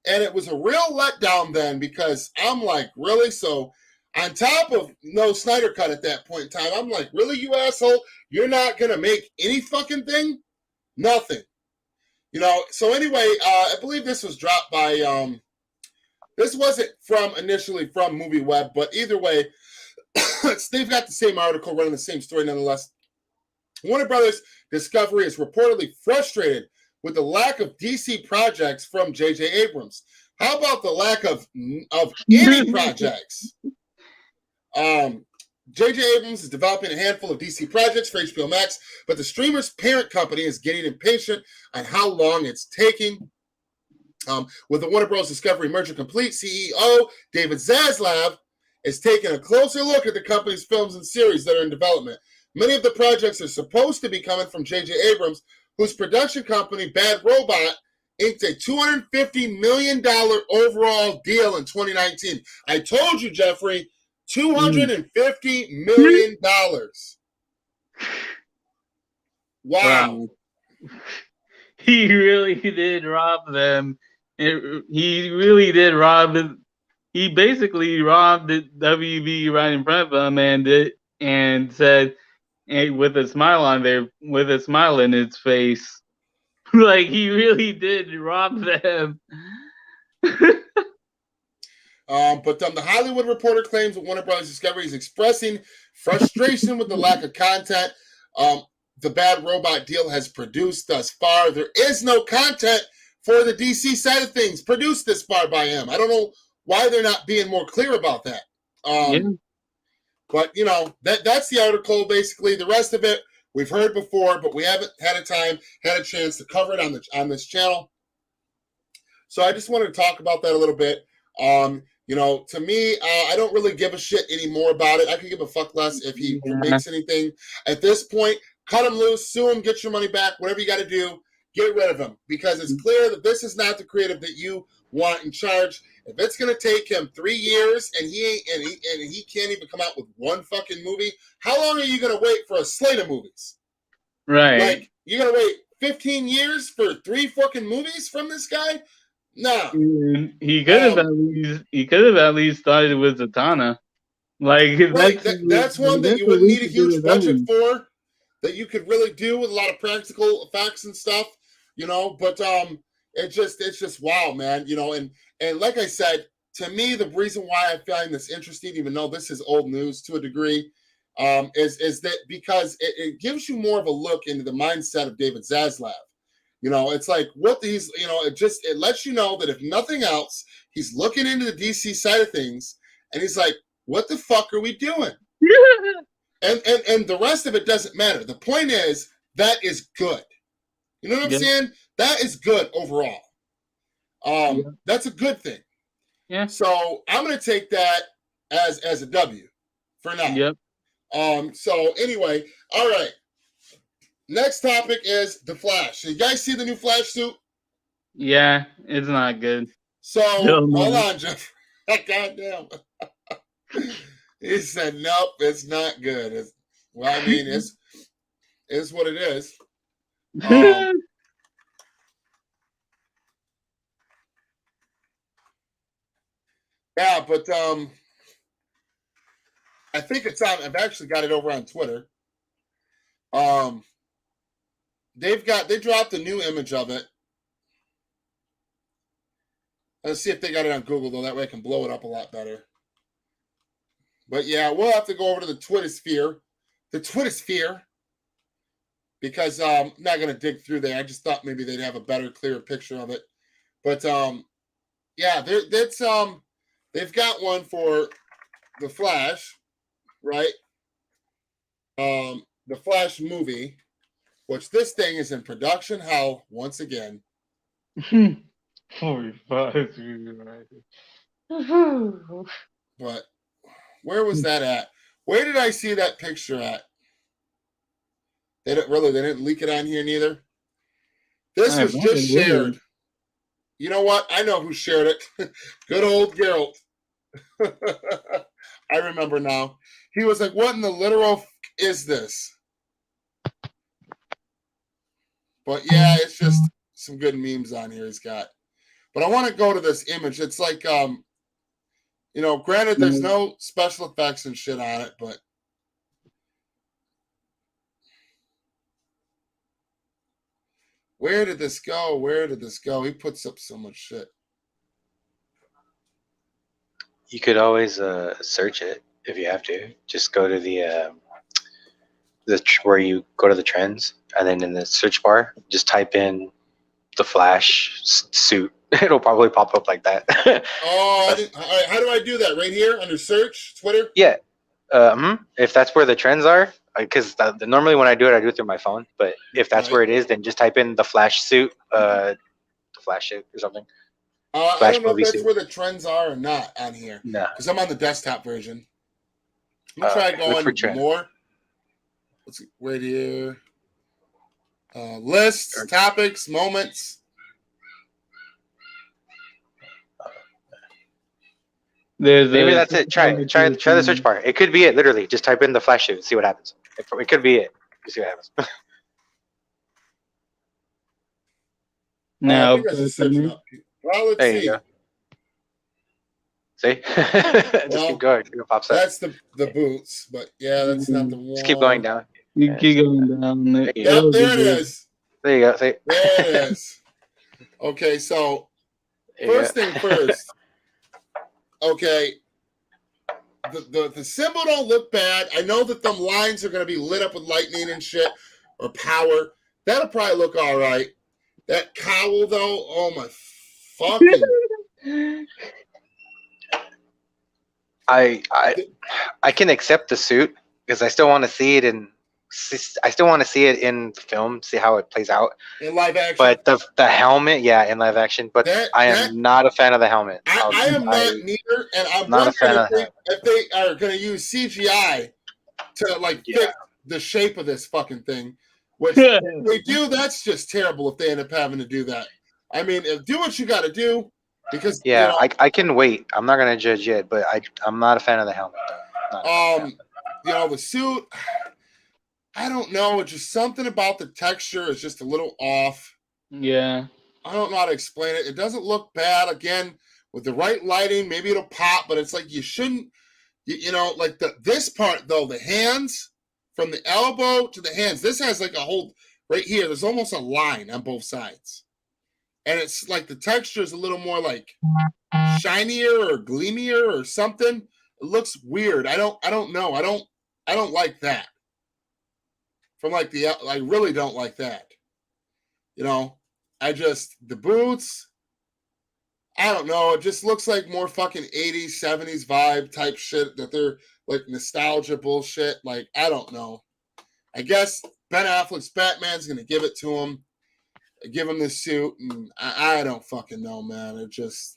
And it was a real letdown then because I'm like, really? So on top of no Snyder cut at that point in time, I'm like, really, you asshole? You're not going to make any fucking thing? Nothing. So anyway, I believe this was dropped by, this wasn't initially from Movie Web, but either way, they've got the same article running the same story nonetheless. Warner Brothers Discovery is reportedly frustrated with the lack of DC projects from J.J. Abrams. How about the lack of any projects? J.J. Abrams is developing a handful of DC projects for HBO Max, but the streamer's parent company is getting impatient on how long it's taking. With the Warner Bros. Discovery merger complete, CEO David Zaslav is taking a closer look at the company's films and series that are in development. Many of the projects are supposed to be coming from J.J. Abrams, whose production company, Bad Robot, inked a $250 million overall deal in 2019. I told you, Jeffrey, $250 million. Wow. He really did rob them. He really did rob it. He basically robbed the WB right in front of him and said, with a smile in his face, like he really did rob them. But the Hollywood Reporter claims that Warner Bros. Discovery is expressing frustration with the lack of content the Bad Robot deal has produced thus far. There is no content for the DC side of things produced this far by him. I don't know why they're not being more clear about that. But, that's the article, basically. The rest of it we've heard before, but we haven't had a chance to cover it on this channel. So I just wanted to talk about that a little bit. To me, I don't really give a shit anymore about it. I could give a fuck less if he makes anything. At this point, cut him loose, sue him, get your money back, whatever you got to do, get rid of him. Because it's clear that this is not the creative that you want in charge. If it's going to take him 3 years and he can't even come out with one fucking movie, how long are you going to wait for a slate of movies? Right. Like, you're going to wait 15 years for 3 fucking movies from this guy? No. He could have at least started with Zatanna. Like, right. That's one that you wouldn't need a huge budget for, that you could really do with a lot of practical effects and stuff, but it's just wow, man, and like I said, to me, the reason why I find this interesting, even though this is old news to a degree, is that because it gives you more of a look into the mindset of David Zaslav. It's like what these, it lets you know that if nothing else, he's looking into the DC side of things and he's like, what the fuck are we doing? And the rest of it doesn't matter. The point is, that is good. You know what I'm saying? That is good overall. That's a good thing. Yeah. So I'm going to take that as a W for now. Yep. So anyway, all right. Next topic is the Flash. You guys see the new Flash suit? Yeah, it's not good. So hold on, Jeff. Goddamn. He said, nope, it's not good. It's what it is. Yeah, but I think it's on. I've actually got it over on Twitter. They dropped a new image of it. Let's see if they got it on Google, though. That way I can blow it up a lot better. But yeah, we'll have to go over to the Twitter sphere. Because I'm not going to dig through there. I just thought maybe they'd have a better, clearer picture of it. But yeah, they've got one for the Flash, right? The Flash movie, which this thing is in production hell once again. 45. But where was that at? Where did I see that picture at? They didn't leak it on here neither. This was just shared. You know what? I know who shared it. Good old Geralt. I remember now. He was like, what in the literal is this? But yeah, it's just some good memes on here he's got. But I want to go to this image. It's like, granted, there's no special effects and shit on it, but where did this go? Where did this go? He puts up so much shit. You could always search it if you have to. Just go to the where you go to the trends, and then in the search bar, just type in the Flash suit. It'll probably pop up like that. All right, how do I do that? Right here under search, Twitter? Yeah. If that's where the trends are, because normally when I do it through my phone. But if that's where it is, then just type in the Flash suit, the Flash suit or something. I don't know if that's where the trends are or not on here. No. Because I'm on the desktop version. Let me try going more. Let's see, right here. Lists, topics, moments. Maybe that's it. Try the search bar. It could be it. Literally, just type in the Flash suit. See what happens. It could be it. You see what happens. Now, well, let's there see. You go. See? Just keep going. It pops up. That's the boots, but yeah, that's not the one. Just keep going down. You keep going down. Yep, there it is. There you go. See? There it is. Okay, so first thing first. Okay, the symbol don't look bad. I know that them lines are going to be lit up with lightning and shit or power. That'll probably look all right. That cowl though, oh my fucking! I can accept the suit because I still want to see it in. I still want to see it in the film, see how it plays out. In live action. But the helmet, yeah, in live action. But I am not a fan of the helmet. I am not neither, and I'm not wondering if they are going to use CGI to fix the shape of this fucking thing. Which if they do, that's just terrible if they end up having to do that. I mean, do what you got to do. Because I can wait. I'm not gonna judge yet, but I'm not a fan of the helmet. The suit. I don't know. It's just something about the texture is just a little off. Yeah. I don't know how to explain it. It doesn't look bad. Again, with the right lighting, maybe it'll pop. But it's like you shouldn't. This part though, the hands from the elbow to the hands. This has like a whole right here. There's almost a line on both sides. And it's like the texture is a little more like shinier or gleamier or something. It looks weird. I don't know. I don't like that. I really don't like that. The boots, I don't know. It just looks like more fucking 80s, 70s vibe type shit that they're like nostalgia bullshit. Like, I don't know. I guess Ben Affleck's Batman's going to give it to him. Give him this suit, and I don't fucking know, man. It just,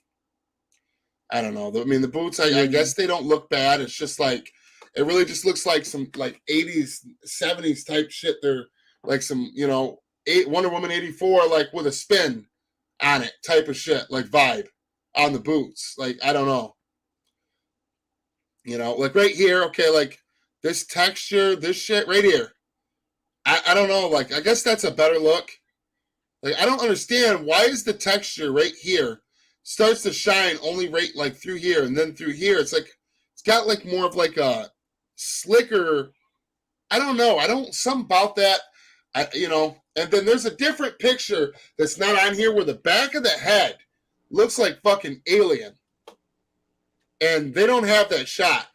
I don't know. I mean, the boots, I guess they don't look bad. It's just like, it really just looks like some like 80s, 70s type shit. They're like some, Wonder Woman 84, like with a spin on it type of shit, like vibe on the boots. Like, I don't know. Like right here, okay, like this texture, this shit right here. I don't know. Like, I guess that's a better look. Like, I don't understand why is the texture right here starts to shine only right like through here and then through here. It's like it's got like more of like a slicker. I don't know. Something about that. And then there's a different picture that's not on here where the back of the head looks like fucking Alien, and they don't have that shot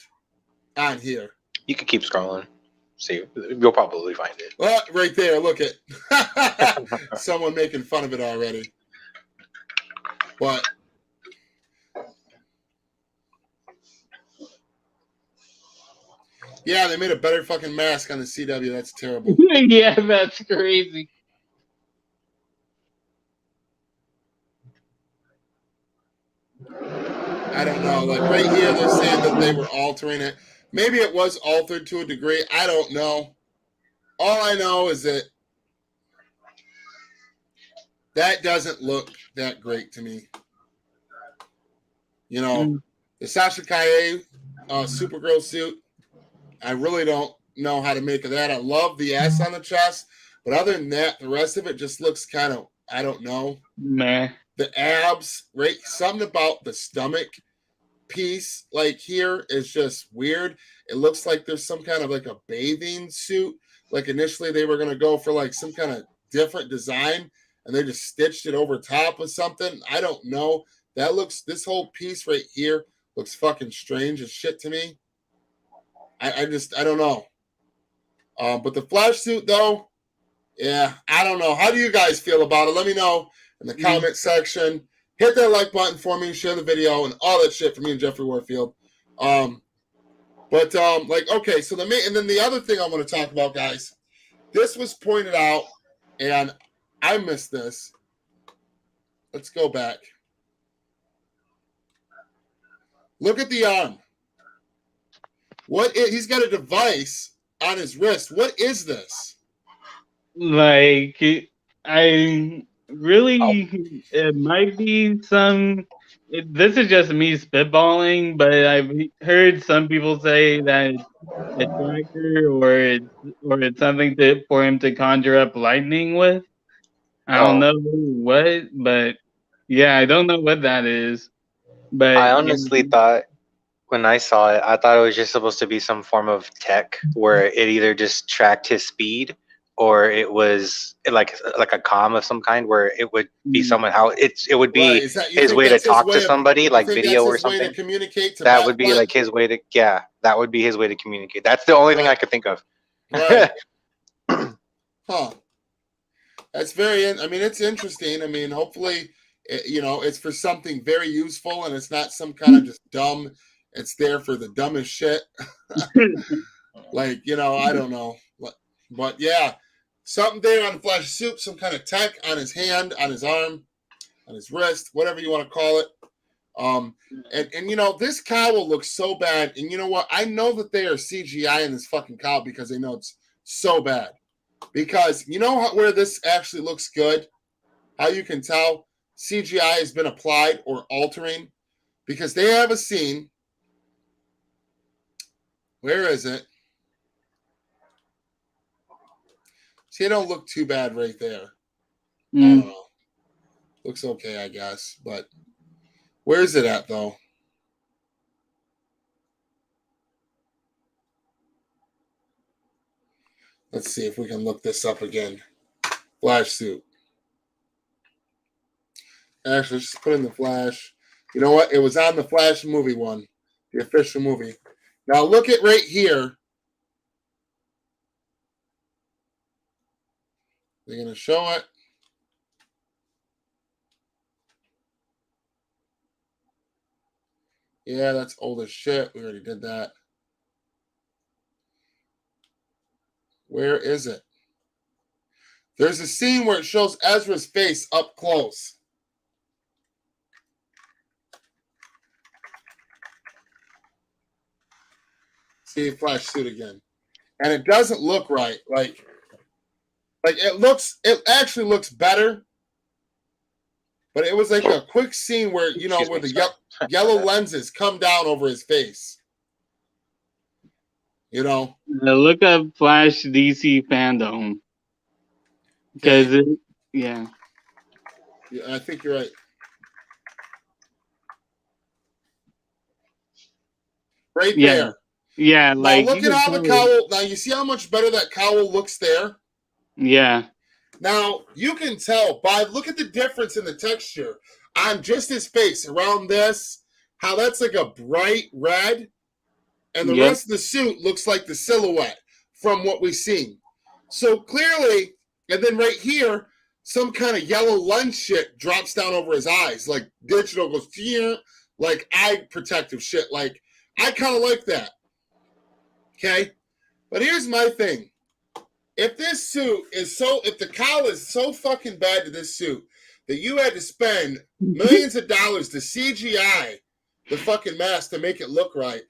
on here. You can keep scrolling. See, you'll probably find it. Well, right there, look at someone making fun of it already. But yeah, they made a better fucking mask on the CW. That's terrible. Yeah, that's crazy. I don't know. Like right here, they're saying that they were altering it. Maybe it was altered to a degree. I don't know. All I know is that doesn't look that great to me. The Sasha Calle Supergirl suit, I really don't know how to make of that. I love the S on the chest, But other than that, the rest of it just looks kind of, I don't know. Meh. The abs, right? Something about the stomach piece, like here, is just weird. It looks like there's some kind of like a bathing suit. Like initially they were going to go for like some kind of different design and they just stitched it over top of something. I don't know. This whole piece right here looks fucking strange as shit to me. I don't know. But the Flash suit though, yeah, I don't know. How do you guys feel about it? Let me know in the comment section. Hit that like button for me, share the video, and all that shit for me and Jeffrey Warfield. Okay, so and then the other thing I want to talk about, guys, this was pointed out, and I missed this. Let's go back. Look at the arm. He's got a device on his wrist. What is this? Like, it might be some. This is just me spitballing, but I've heard some people say that it's a tracker or it's something for him to conjure up lightning with. I don't know what, but yeah, I don't know what that is. But I honestly thought when I saw it, I thought it was just supposed to be some form of tech where it either just tracked his speed or it was like a comm of some kind where it would be somehow it would be his way to talk to somebody, like video or something. Way to communicate to that would be like his way to that would be his way to communicate. That's the only thing I could think of. Right. Huh. That's it's interesting. I mean, hopefully, it's for something very useful and it's not some kind of just dumb, it's there for the dumbest shit. Like, I don't know. But yeah, something there on the Flash suit, some kind of tech on his hand, on his arm, on his wrist, whatever you want to call it. And this cowl looks so bad. And you know what? I know that they are CGI in this fucking cowl because they know it's so bad. Because you know where this actually looks good? How you can tell CGI has been applied or altering? Because they have a scene. Where is it? See, it don't look too bad right there. I don't know. Looks okay, I guess. But where is it at, though? Let's see if we can look this up again. Flash suit. Actually, just put in the Flash. You know what? It was on the Flash movie one. The official movie. Now look at right here. They're going to show it. Yeah, that's old as shit. We already did that. Where is it? There's a scene where it shows Ezra's face up close. See Flash suit again. And it doesn't look right. Like it actually looks better. But it was like a quick scene where, where the yellow lenses come down over his face. Look up Flash DC fandom. Because, yeah, I think you're right. Right there. Yeah, now look at how the cowl. Now you see how much better that cowl looks there? Yeah. Now you can tell look at the difference in the texture on just his face around this, how that's like a bright red, and the rest of the suit looks like the silhouette from what we've seen. So clearly, and then right here, some kind of yellow lens shit drops down over his eyes, like digital goes, like eye protective shit. Like, I kind of like that. Okay? But here's my thing. If this suit is if the cowl is so fucking bad to this suit that you had to spend millions of dollars to CGI the fucking mask to make it look right,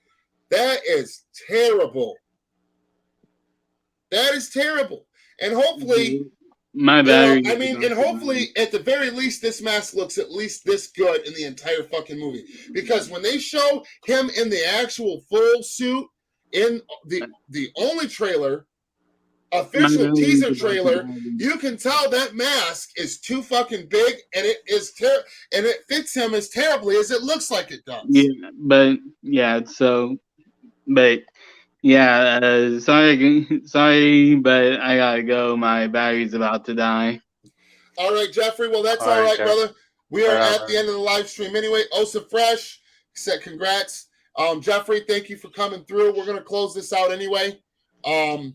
that is terrible. That is terrible. And hopefully, my battery. and hopefully, at the very least, this mask looks at least this good in the entire fucking movie. Because when they show him in the actual full suit in the only trailer official teaser trailer, you can tell that mask is too fucking big, and it is and it fits him as terribly as it looks like it does. Yeah, but sorry, but I gotta go. My battery's about to die. All right, Jeffrey. Well, that's all right, brother. We are at the end of the live stream anyway. Osa Fresh said congrats. Jeffrey, thank you for coming through. We're gonna close this out anyway. He's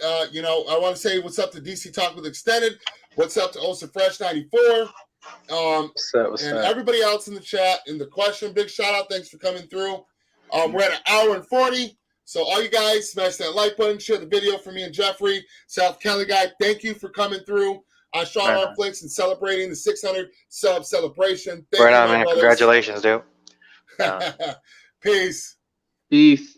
I want to say what's up to DC Talk with Extended. What's up to Osa Fresh 94. What's up? Everybody else in the chat in the question. Big shout out. Thanks for coming through. We're at 1 hour and 40. So all you guys, smash that like button, share the video for me and Jeffrey. South Kelly guy, thank you for coming through on Sean on Flix and celebrating the 600 sub celebration. Thank you, man. Brothers. Congratulations, dude. Peace. Peace.